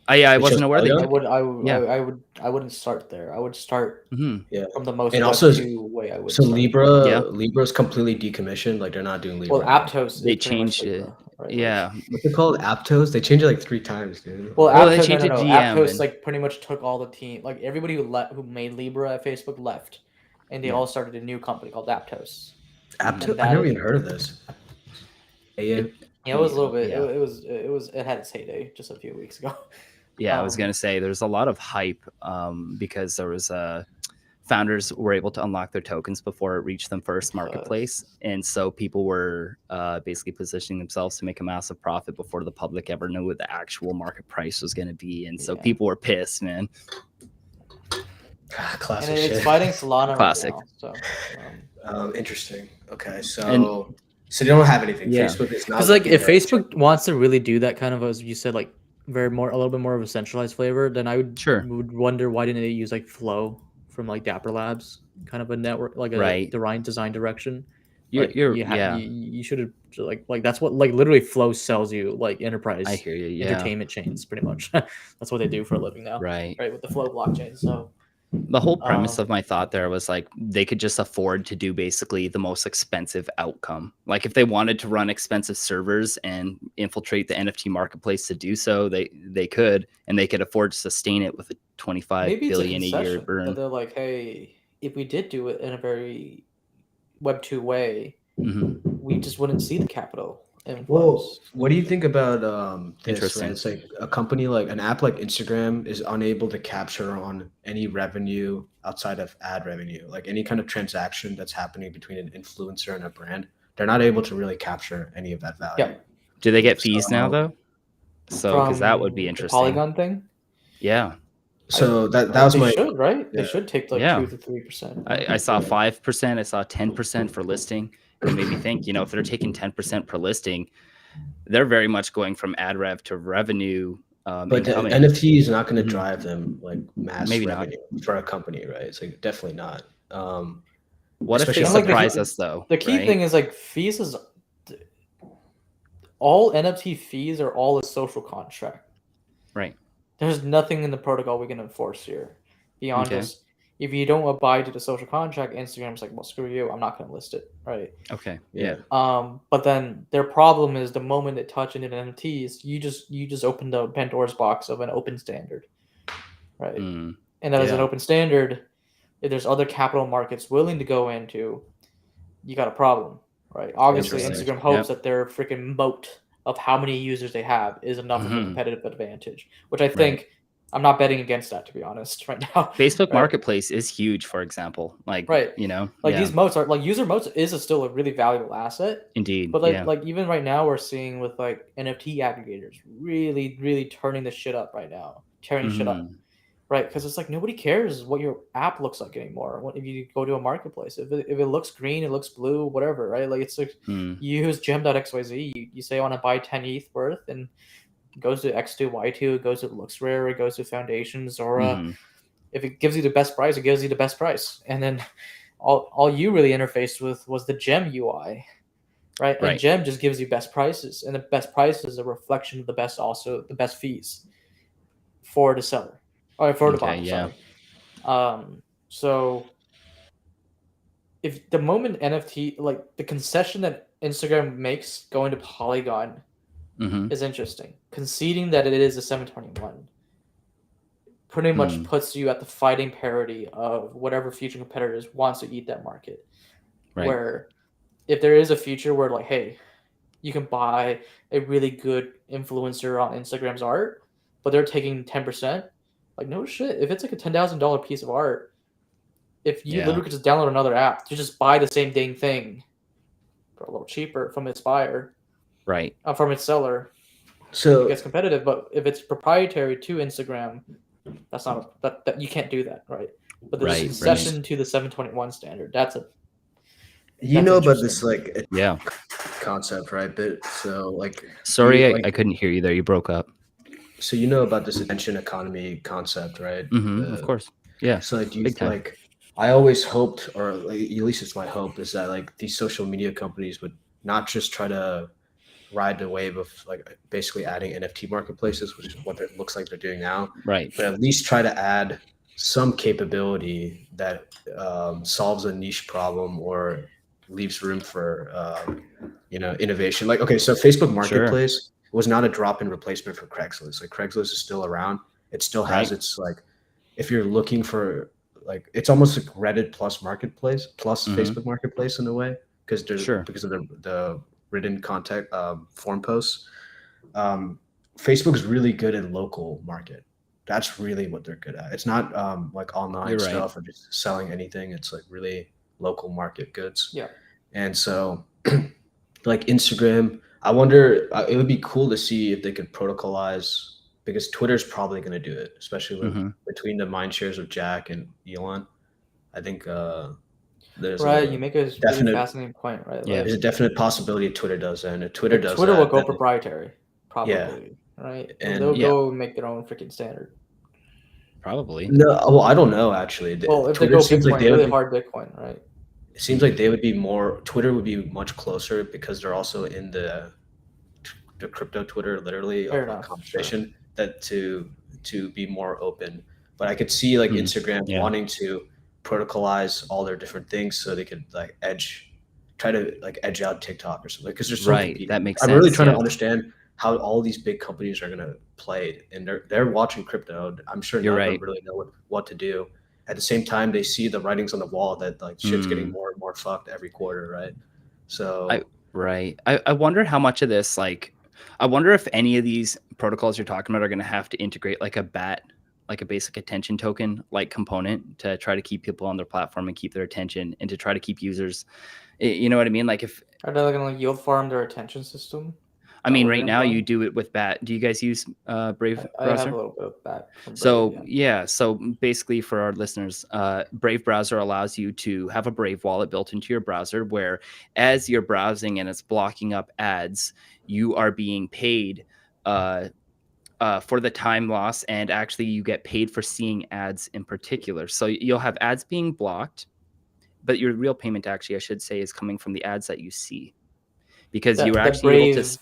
Speaker 1: I wasn't aware they
Speaker 2: I wouldn't start there. I would start from the most way I would.
Speaker 3: So Libra is completely decommissioned. Like they're not doing Libra.
Speaker 2: Well, Aptos
Speaker 1: they changed it. Right? Yeah.
Speaker 3: What's it called? Aptos? They changed it like 3 times, dude.
Speaker 2: Well, they changed it. Aptos like pretty much took all the team. Like everybody who made Libra at Facebook left, and they all started a new company called Aptos.
Speaker 3: Aptos? I never even heard of this.
Speaker 2: Yeah, it was a little bit. It had its heyday just a few weeks ago.
Speaker 1: Yeah, I was gonna say there's a lot of hype because there was founders were able to unlock their tokens before it reached them first marketplace, and so people were basically positioning themselves to make a massive profit before the public ever knew what the actual market price was going to be, and so people were pissed, man.
Speaker 3: Classic
Speaker 2: and
Speaker 3: shit.
Speaker 2: It's fighting Solana.
Speaker 1: Classic.
Speaker 2: Right now, so.
Speaker 3: Interesting. Okay, so they don't have anything. Facebook is not.
Speaker 2: Because like if Facebook wants to really do that kind of, as you said, like a little bit more of a centralized flavor, then I would wonder why didn't they use like Flow from like Dapper Labs, kind of a network, like a design direction. You should have like that's what like literally Flow sells you, like enterprise.
Speaker 1: I hear you. Yeah.
Speaker 2: Entertainment chains, pretty much. That's what they do for a living now. Right, with the Flow blockchain. So
Speaker 1: the whole premise of my thought there was like they could just afford to do basically the most expensive outcome. Like if they wanted to run expensive servers and infiltrate the NFT marketplace to do so, they could, and they could afford to sustain it with a 25 billion a year burn.
Speaker 2: But they're like, hey, if we did do it in a very Web 2 way, we just wouldn't see the capital.
Speaker 3: Well, what do you think about this? Right, it's like a company like an app like Instagram is unable to capture on any revenue outside of ad revenue, like any kind of transaction that's happening between an influencer and a brand. They're not able to really capture any of that value.
Speaker 2: Yeah.
Speaker 1: Do they get fees now though? So because that would be interesting.
Speaker 2: The Polygon thing.
Speaker 1: Yeah.
Speaker 3: So that was
Speaker 2: they
Speaker 3: my
Speaker 2: should, right? Yeah. They should take like 2 to 3%.
Speaker 1: I saw 5%. I saw 10% for listing. And it made me think, if they're taking 10% per listing, they're very much going from ad rev to revenue.
Speaker 3: But the NFT is not going to drive them like mass revenue for a company, right? It's like definitely not.
Speaker 1: What if they surprise us though?
Speaker 2: The key thing is like fees is all NFT fees are all a social contract.
Speaker 1: Right.
Speaker 2: There's nothing in the protocol we can enforce here beyond just if you don't abide to the social contract, Instagram's like, well, screw you, I'm not going to list it, right?
Speaker 1: Okay. Yeah.
Speaker 2: But then their problem is the moment it touches into NFTs, you just open the Pandora's box of an open standard, right? And that is an open standard. If there's other capital markets willing to go into, you got a problem, right? Obviously, Instagram hopes that their freaking moat of how many users they have is enough of a competitive advantage, which I think I'm not betting against that, to be honest, right now.
Speaker 1: Facebook Marketplace is huge, for example. Like,
Speaker 2: these moats are like user moats is still a really valuable asset.
Speaker 1: Indeed.
Speaker 2: But like even right now, we're seeing with like NFT aggregators really, really turning the shit up right now, tearing shit up. Right, because it's like nobody cares what your app looks like anymore. If you go to a marketplace, if it looks green, it looks blue, whatever, right? Like it's like you use gem.xyz, you say I want to buy 10 ETH worth, and it goes to X2, Y2, it goes to LooksRare, it goes to Foundation, Zora. If it gives you the best price, it gives you the best price, and then all you really interfaced with was the gem UI, right? And gem just gives you best prices, and the best price is a reflection of the best fees for the seller. For the bottom, sorry. So if the moment NFT, like the concession that Instagram makes going to Polygon is interesting, conceding that it is a 721 pretty much puts you at the fighting parity of whatever future competitors wants to eat that market. Where if there is a future where like, hey, you can buy a really good influencer on Instagram's art, but they're taking 10%. Like, no shit. If it's like a $10,000 piece of art, if you literally could just download another app to just buy the same dang thing for a little cheaper from its buyer, from its seller, so it gets competitive. But if it's proprietary to Instagram, that's not that you can't do that, right? But the concession to the 721 standard, that's about
Speaker 3: this like concept, right? But so like,
Speaker 1: sorry, I couldn't hear you there. You broke up.
Speaker 3: So you know about this attention economy concept, right?
Speaker 1: Of course. Yeah.
Speaker 3: So like, do you like? I always hoped, or like, at least it's my hope, is that like these social media companies would not just try to ride the wave of like basically adding NFT marketplaces, which is what it looks like they're doing now,
Speaker 1: right?
Speaker 3: But at least try to add some capability that solves a niche problem or leaves room for innovation. Like, okay, so Facebook Marketplace was not a drop-in replacement for Craigslist. Like Craigslist is still around. It still has its like, if you're looking for like, it's almost like Reddit plus Marketplace plus Facebook Marketplace in a way, because because of the written content form posts. Facebook's really good in local market. That's really what they're good at. It's not like online stuff or just selling anything. It's like really local market goods.
Speaker 2: Yeah.
Speaker 3: And so like Instagram, I wonder, it would be cool to see if they could protocolize, because Twitter's probably going to do it, especially between the mind shares of Jack and Elon. I think there's
Speaker 2: you make a really fascinating point, right?
Speaker 3: Yeah, there's a definite possibility Twitter does that. And if Twitter does
Speaker 2: Twitter
Speaker 3: that,
Speaker 2: will go proprietary, probably, right? And they'll go make their own freaking standard.
Speaker 1: Probably.
Speaker 3: No, well, I don't know actually.
Speaker 2: Well, if Twitter they go Bitcoin, like really hard Bitcoin, right?
Speaker 3: It seems like they would be more. Twitter would be much closer because they're also in the crypto Twitter, literally of conversation that to be more open. But I could see like Instagram wanting to protocolize all their different things so they could like try to edge out TikTok or something, because there's so
Speaker 1: that makes sense.
Speaker 3: I'm really trying to understand how all these big companies are going to play it, and they're watching crypto. I'm sure none of them really know what to do. At the same time, they see the writings on the wall that like shit's getting more and more fucked every quarter, right? So
Speaker 1: Right. I wonder how much of this, like, I wonder if any of these protocols you're talking about are going to have to integrate like a BAT, like a basic attention token like component to try to keep people on their platform and keep their attention and to try to keep users. You know what I mean? Like if
Speaker 2: Are they going to yield farm their attention system?
Speaker 1: I mean, right now you do it with BAT. Do you guys use Brave browser?
Speaker 2: I have a little bit of BAT from Brave,
Speaker 1: So yeah, so basically for our listeners, Brave browser allows you to have a Brave wallet built into your browser where as you're browsing and it's blocking up ads, you are being paid for the time loss, and actually you get paid for seeing ads in particular. So you'll have ads being blocked, but your real payment actually, I should say, is coming from the ads that you see, because you're actually able to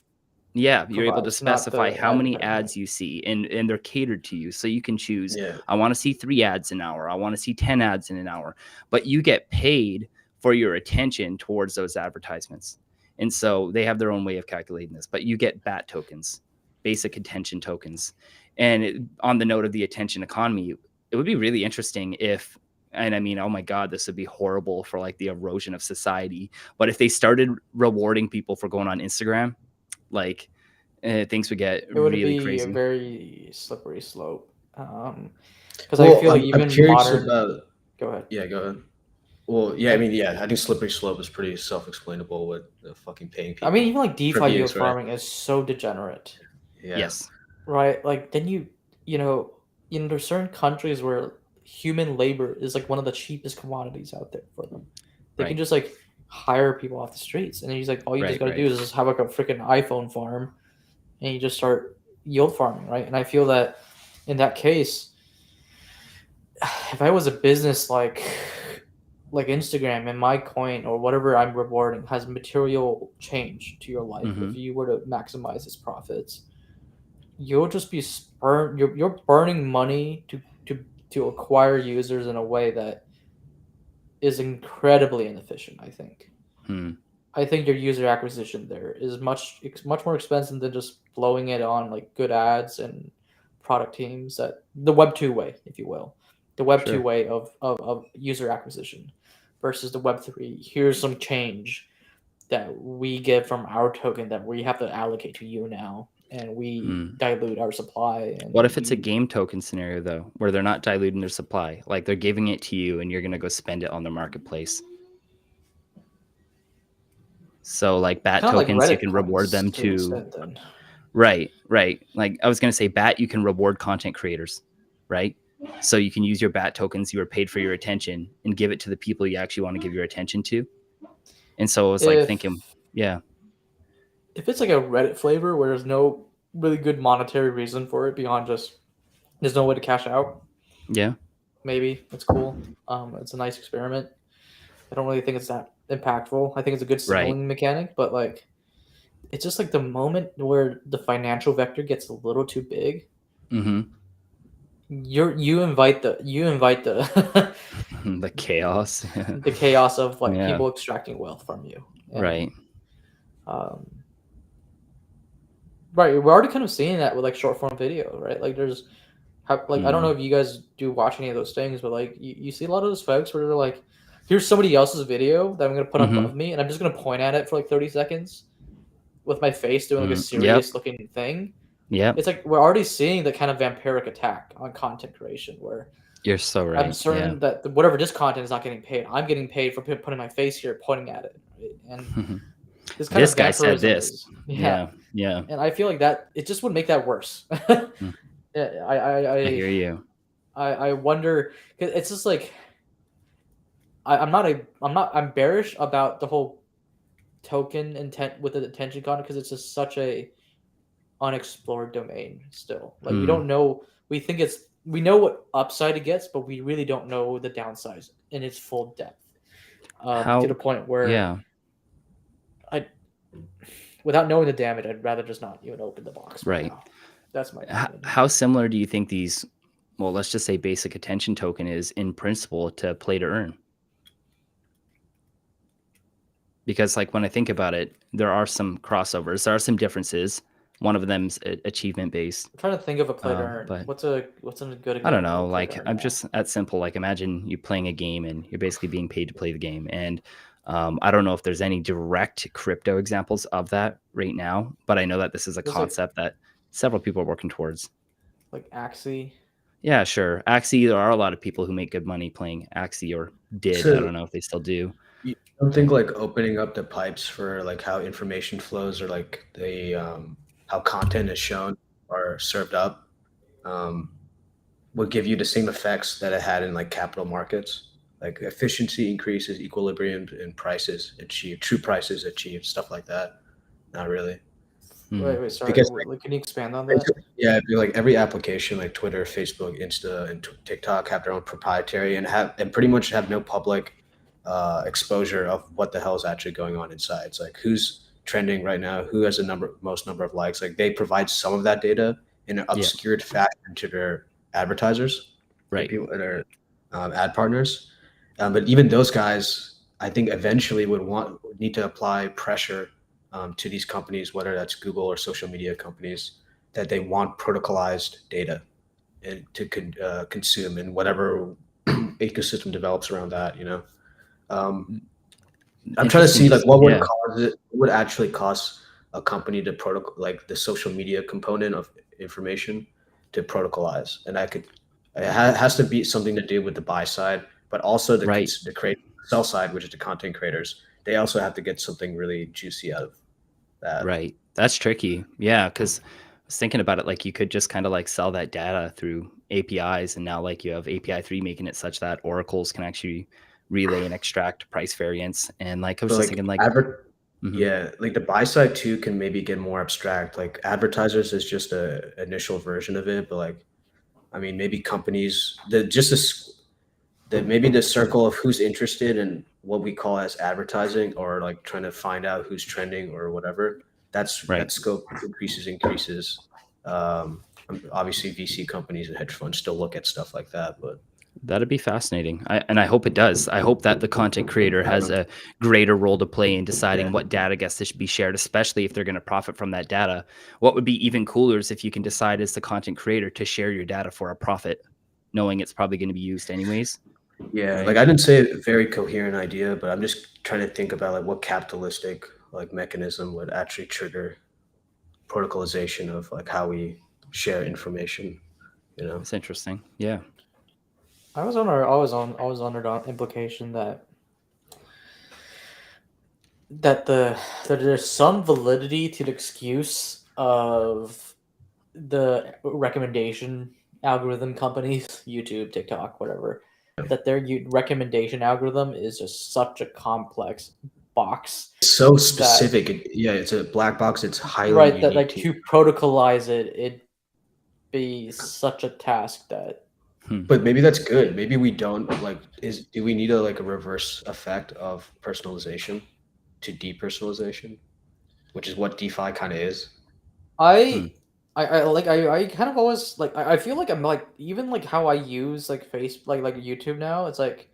Speaker 1: you're able to specify how many ads you see, and they're catered to you. So you can choose, I want to see 3 ads an hour. I want to see 10 ads in an hour, but you get paid for your attention towards those advertisements. And so they have their own way of calculating this, but you get BAT tokens, basic attention tokens. And on the note of the attention economy, it would be really interesting if, and I mean, oh my God, this would be horrible for like the erosion of society. But if they started rewarding people for going on Instagram, like things would get really crazy.
Speaker 2: It would be a very slippery slope. Because I feel like even modern. Go ahead.
Speaker 3: Yeah, go ahead. Well, yeah, I mean, yeah, I think slippery slope is pretty self-explainable with fucking paying people.
Speaker 2: I mean, even like DeFi yield farming is so degenerate.
Speaker 3: Yeah.
Speaker 1: Yes.
Speaker 2: Right. Like then you know, there's certain countries where human labor is like one of the cheapest commodities out there for them. They can just like hire people off the streets, and he's like, all you just got to do is just have like a freaking iPhone farm, and you just start yield farming, right? And I feel that in that case, if I was a business like Instagram, and my coin or whatever I'm rewarding has material change to your life, if you were to maximize its profits, you'll just be you're burning money to acquire users in a way that is incredibly inefficient. I think. I think your user acquisition there is much more expensive than just blowing it on like good ads and product teams, that the Web 2 way, if you will, the Web 2 way of user acquisition versus the Web 3. Here's some change that we get from our token that we have to allocate to you now, and we dilute our supply. And
Speaker 1: what if it's a game token scenario though, where they're not diluting their supply, like they're giving it to you and you're going to go spend it on the marketplace? So like BAT tokens, like you can reward them to right. Like I was going to say BAT, you can reward content creators, right? So you can use your BAT tokens you were paid for your attention and give it to the people you actually want to give your attention to. And so I was like thinking, if
Speaker 2: it's like a Reddit flavor where there's no really good monetary reason for it beyond just there's no way to cash out.
Speaker 1: Yeah.
Speaker 2: Maybe it's cool. It's a nice experiment. I don't really think it's that impactful. I think it's a good signaling mechanic, but like it's just like the moment where the financial vector gets a little too big. You invite the
Speaker 1: the chaos.
Speaker 2: The chaos of like people extracting wealth from you. And,
Speaker 1: right.
Speaker 2: Right. We're already kind of seeing that with like short form video, right? Like there's I don't know if you guys do watch any of those things, but like you see a lot of those folks where they're like, here's somebody else's video that I'm going to put above me, and I'm just going to point at it for like 30 seconds with my face doing like a serious looking thing.
Speaker 1: Yeah.
Speaker 2: It's like we're already seeing the kind of vampiric attack on content creation where
Speaker 1: you're so right.
Speaker 2: I'm certain that whatever this content is not getting paid. I'm getting paid for putting my face here, pointing at it. Right? And
Speaker 1: this guy said this. Yeah.
Speaker 2: And I feel like that it just would make that worse. I
Speaker 1: hear you.
Speaker 2: I wonder, because it's just like I'm bearish about the whole token intent with the attention content, because it's just such a unexplored domain still. Like we don't know. We know what upside it gets, but we really don't know the downsides in its full depth. To the point where without knowing the damage, I'd rather just not even open the box. Right. Now. That's my opinion.
Speaker 1: How similar do you think these, well, let's just say basic attention token is in principle to play to earn? Because like when I think about it, there are some crossovers. There are some differences. One of them's achievement based.
Speaker 2: I'm trying to think of a play to earn.
Speaker 1: But
Speaker 2: what's a good example?
Speaker 1: I don't know. Like I'm just at simple. Like imagine you playing a game and you're basically being paid to play the game. And I don't know if there's any direct crypto examples of that right now, but I know that this is a concept that several people are working towards.
Speaker 2: Like Axie.
Speaker 1: Yeah, sure. Axie, there are a lot of people who make good money playing Axie, or did. I don't know if they still do.
Speaker 3: You don't think like opening up the pipes for like how information flows, or like the how content is shown or served up, would give you the same effects that it had in like capital markets? Like efficiency increases, equilibrium and prices achieved, true prices achieved, stuff like that. Not really.
Speaker 2: Wait, sorry. Because, can you expand on that?
Speaker 3: Yeah, it'd be like every application like Twitter, Facebook, Insta, and TikTok have their own proprietary and pretty much have no public exposure of what the hell is actually going on inside. It's like who's trending right now, who has the most number of likes. Like they provide some of that data in an obscured fashion to their advertisers,
Speaker 1: right?
Speaker 3: People that are ad partners, but even those guys, I think, eventually would need to apply pressure to these companies, whether that's Google or social media companies, that they want protocolized data and to consume, and whatever ecosystem develops around that. I'm trying to see like what would actually cost a company to like the social media component of information to protocolize, and it has to be something to do with the buy side, but also the sell side, which is the content creators. They also have to get something really juicy out of that.
Speaker 1: Right. That's tricky. Yeah, because I was thinking about it, like you could just kind of like sell that data through APIs, and now like you have API 3 making it such that oracles can actually relay and extract price variance. And like I was just thinking like
Speaker 3: yeah, like the buy side too can maybe get more abstract. Like advertisers is just a initial version of it, but like I mean maybe companies maybe the circle of who's interested in what we call as advertising, or like trying to find out who's trending or whatever. That scope increases. Obviously VC companies and hedge funds still look at stuff like that, but
Speaker 1: that'd be fascinating. I hope it does. I hope that the content creator has a greater role to play in deciding what data gets to be shared, especially if they're going to profit from that data. What would be even cooler is if you can decide as the content creator to share your data for a profit, knowing it's probably going to be used anyways.
Speaker 3: Yeah, right? Like I didn't say a very coherent idea, but I'm just trying to think about like what capitalistic like mechanism would actually trigger protocolization of like how we share information.
Speaker 1: It's interesting. Yeah.
Speaker 2: I was under the implication that there's some validity to the excuse of the recommendation algorithm companies, YouTube, TikTok, whatever, that their recommendation algorithm is just such a complex box.
Speaker 3: It's so specific. It's a black box. It's highly
Speaker 2: right. That like to protocolize it'd be such a task that.
Speaker 3: But maybe that's good. Maybe we don't do we need a reverse effect of personalization to depersonalization, which is what DeFi kind of is.
Speaker 2: I kind of always like I feel like I'm like even like how I use like like YouTube now. It's like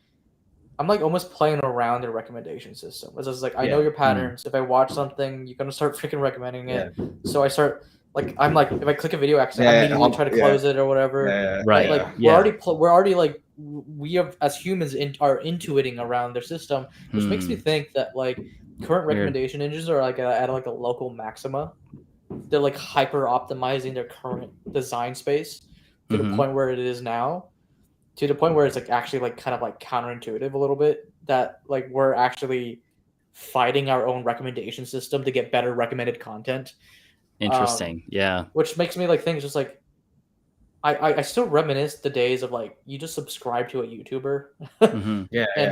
Speaker 2: I'm like almost playing around the recommendation system. It's just like I know your patterns. If I watch something, you're gonna start freaking recommending it. So I start like I'm like if I click a video accident, I immediately try to close it or whatever.
Speaker 1: Right.
Speaker 2: Like we're already like we have as humans are intuiting around their system, which makes me think that like current recommendation engines are like at like a local maxima. They're like hyper optimizing their current design space to the point where it is now, to the point where it's like actually like kind of like counterintuitive a little bit, that like we're actually fighting our own recommendation system to get better recommended content.
Speaker 1: Interesting. Yeah.
Speaker 2: Which makes me like think just like I still reminisce the days of like you just subscribe to a YouTuber and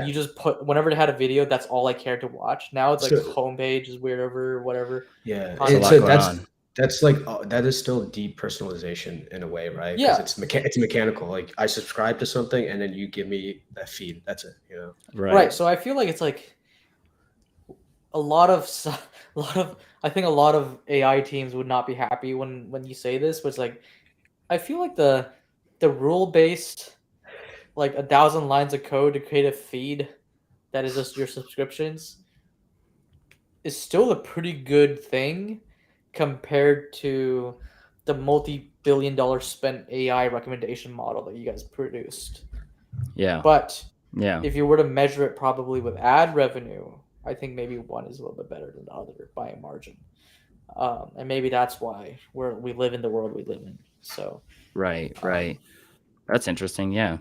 Speaker 2: you just put whenever they had a video, that's all I cared to watch. Now it's like homepage is weird, whatever.
Speaker 3: Yeah, that's like that is still depersonalization in a way, right?
Speaker 2: Yeah,
Speaker 3: it's mechanical. Like I subscribe to something and then you give me that feed. That's it.
Speaker 2: Right. So I feel like it's like a lot of I think a lot of AI teams would not be happy when you say this, but it's like I feel like the rule based like 1,000 lines of code to create a feed that is just your subscriptions is still a pretty good thing compared to the multi-billion-dollar spent AI recommendation model that you guys produced.
Speaker 1: Yeah.
Speaker 2: But if you were to measure it probably with ad revenue, I think maybe one is a little bit better than the other by a margin. And maybe that's why we live in the world we live in. So
Speaker 1: right. That's interesting. Yeah,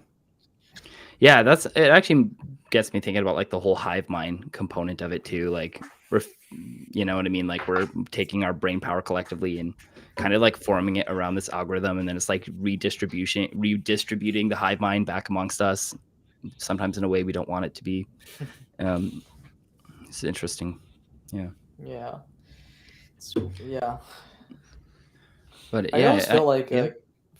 Speaker 1: it actually gets me thinking about like the whole hive mind component of it too. Like you know what I mean? Like we're taking our brain power collectively and kind of like forming it around this algorithm, and then it's like redistributing the hive mind back amongst us, sometimes in a way we don't want it to be. It's interesting. Yeah. But
Speaker 2: I always feel like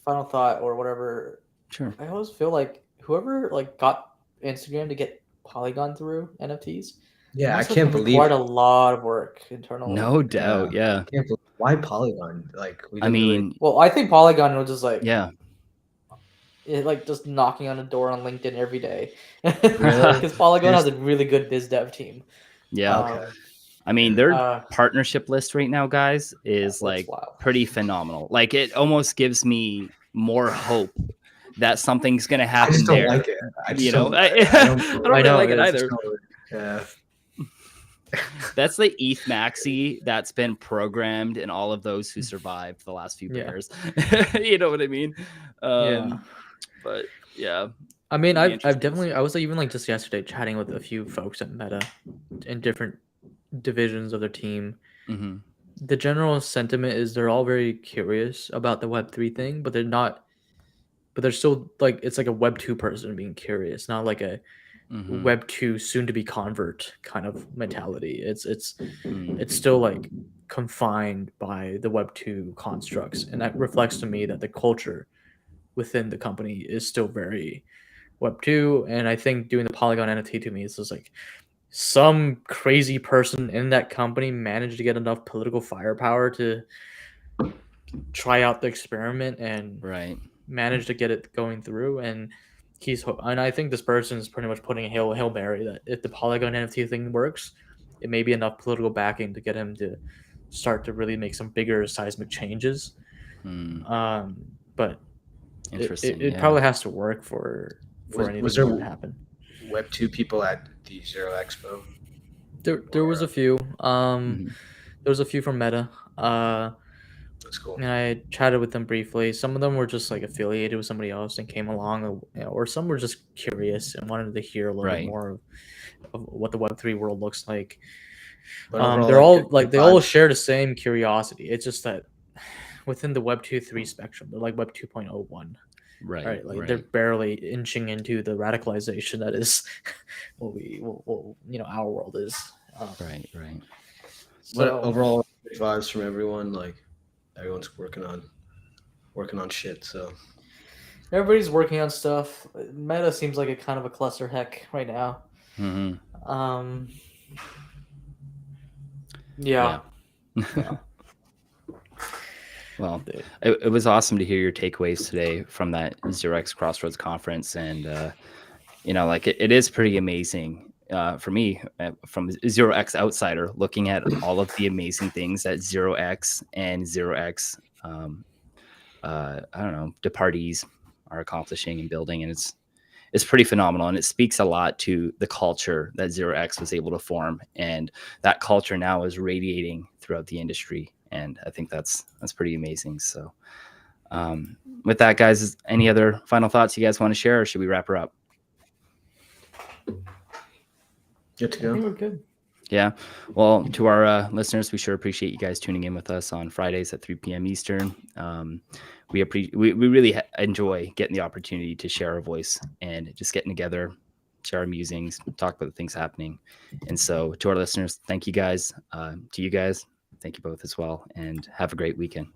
Speaker 2: final thought or whatever.
Speaker 1: Sure.
Speaker 2: I always feel like whoever like got Instagram to get Polygon through NFTs.
Speaker 3: Yeah, I can't believe
Speaker 2: quite a lot of work internally.
Speaker 1: No doubt. Yeah.
Speaker 3: I can't believe, why Polygon? Like,
Speaker 1: I mean,
Speaker 2: well, I think Polygon was just like
Speaker 1: it
Speaker 2: like just knocking on a door on LinkedIn every day because Polygon has a really good biz dev team.
Speaker 1: Yeah.
Speaker 3: Okay.
Speaker 1: I mean, their partnership list right now, guys, is like pretty phenomenal. Like it almost gives me more hope that something's going to happen.
Speaker 3: I just don't
Speaker 1: there.
Speaker 3: Like it.
Speaker 1: I don't really like it either.
Speaker 3: Yeah.
Speaker 1: That's the ETH maxi that's been programmed in all of those who survived the last few years. You know what I mean? But yeah.
Speaker 2: I mean, I've definitely, I was even like just yesterday chatting with a few folks at Meta in different divisions of their team.
Speaker 1: Mm-hmm.
Speaker 2: The general sentiment is they're all very curious about the Web3 thing, but they're still like, it's like a Web2 person being curious, not like a Web2 soon to be convert kind of mentality. It's still like confined by the Web2 constructs, and that reflects to me that the culture within the company is still very Web2. And I think doing the Polygon NFT to me is just like some crazy person in that company managed to get enough political firepower to try out the experiment and manage to get it going through. And I think this person is pretty much putting a Hail Mary that if the Polygon NFT thing works, it may be enough political backing to get him to start to really make some bigger seismic changes. But it probably has to work for anything to happen.
Speaker 3: Web2 people at the Zero Expo?
Speaker 2: There was a few. There was a few from Meta.
Speaker 3: That's cool.
Speaker 2: And I chatted with them briefly. Some of them were just like affiliated with somebody else and came along, or some were just curious and wanted to hear a little bit more of what the Web3 world looks like. They're all like they all share the same curiosity. It's just that within the Web 2.3 spectrum, they're like Web 2.01. Right. Like they're barely inching into the radicalization that is what our world is.
Speaker 1: Right.
Speaker 3: So but overall vibes from everyone, like everyone's working on shit. So
Speaker 2: everybody's working on stuff. Meta seems like a kind of a cluster heck right now. Yeah.
Speaker 1: Well, it was awesome to hear your takeaways today from that Xerox Crossroads conference. And, like it is pretty amazing for me from Xerox outsider looking at all of the amazing things that Xerox and Xerox, departees are accomplishing and building. And it's pretty phenomenal. And it speaks a lot to the culture that Xerox was able to form. And that culture now is radiating throughout the industry. And I think that's pretty amazing. So with that, guys, any other final thoughts you guys want to share, or should we wrap her up?
Speaker 3: Good to go.
Speaker 2: I think we're good.
Speaker 1: Yeah. Well, to our listeners, we sure appreciate you guys tuning in with us on Fridays at 3 p.m. Eastern. We really enjoy getting the opportunity to share our voice and just getting together, share our musings, talk about the things happening. And so to our listeners, thank you guys. To you guys, thank you both as well, and have a great weekend.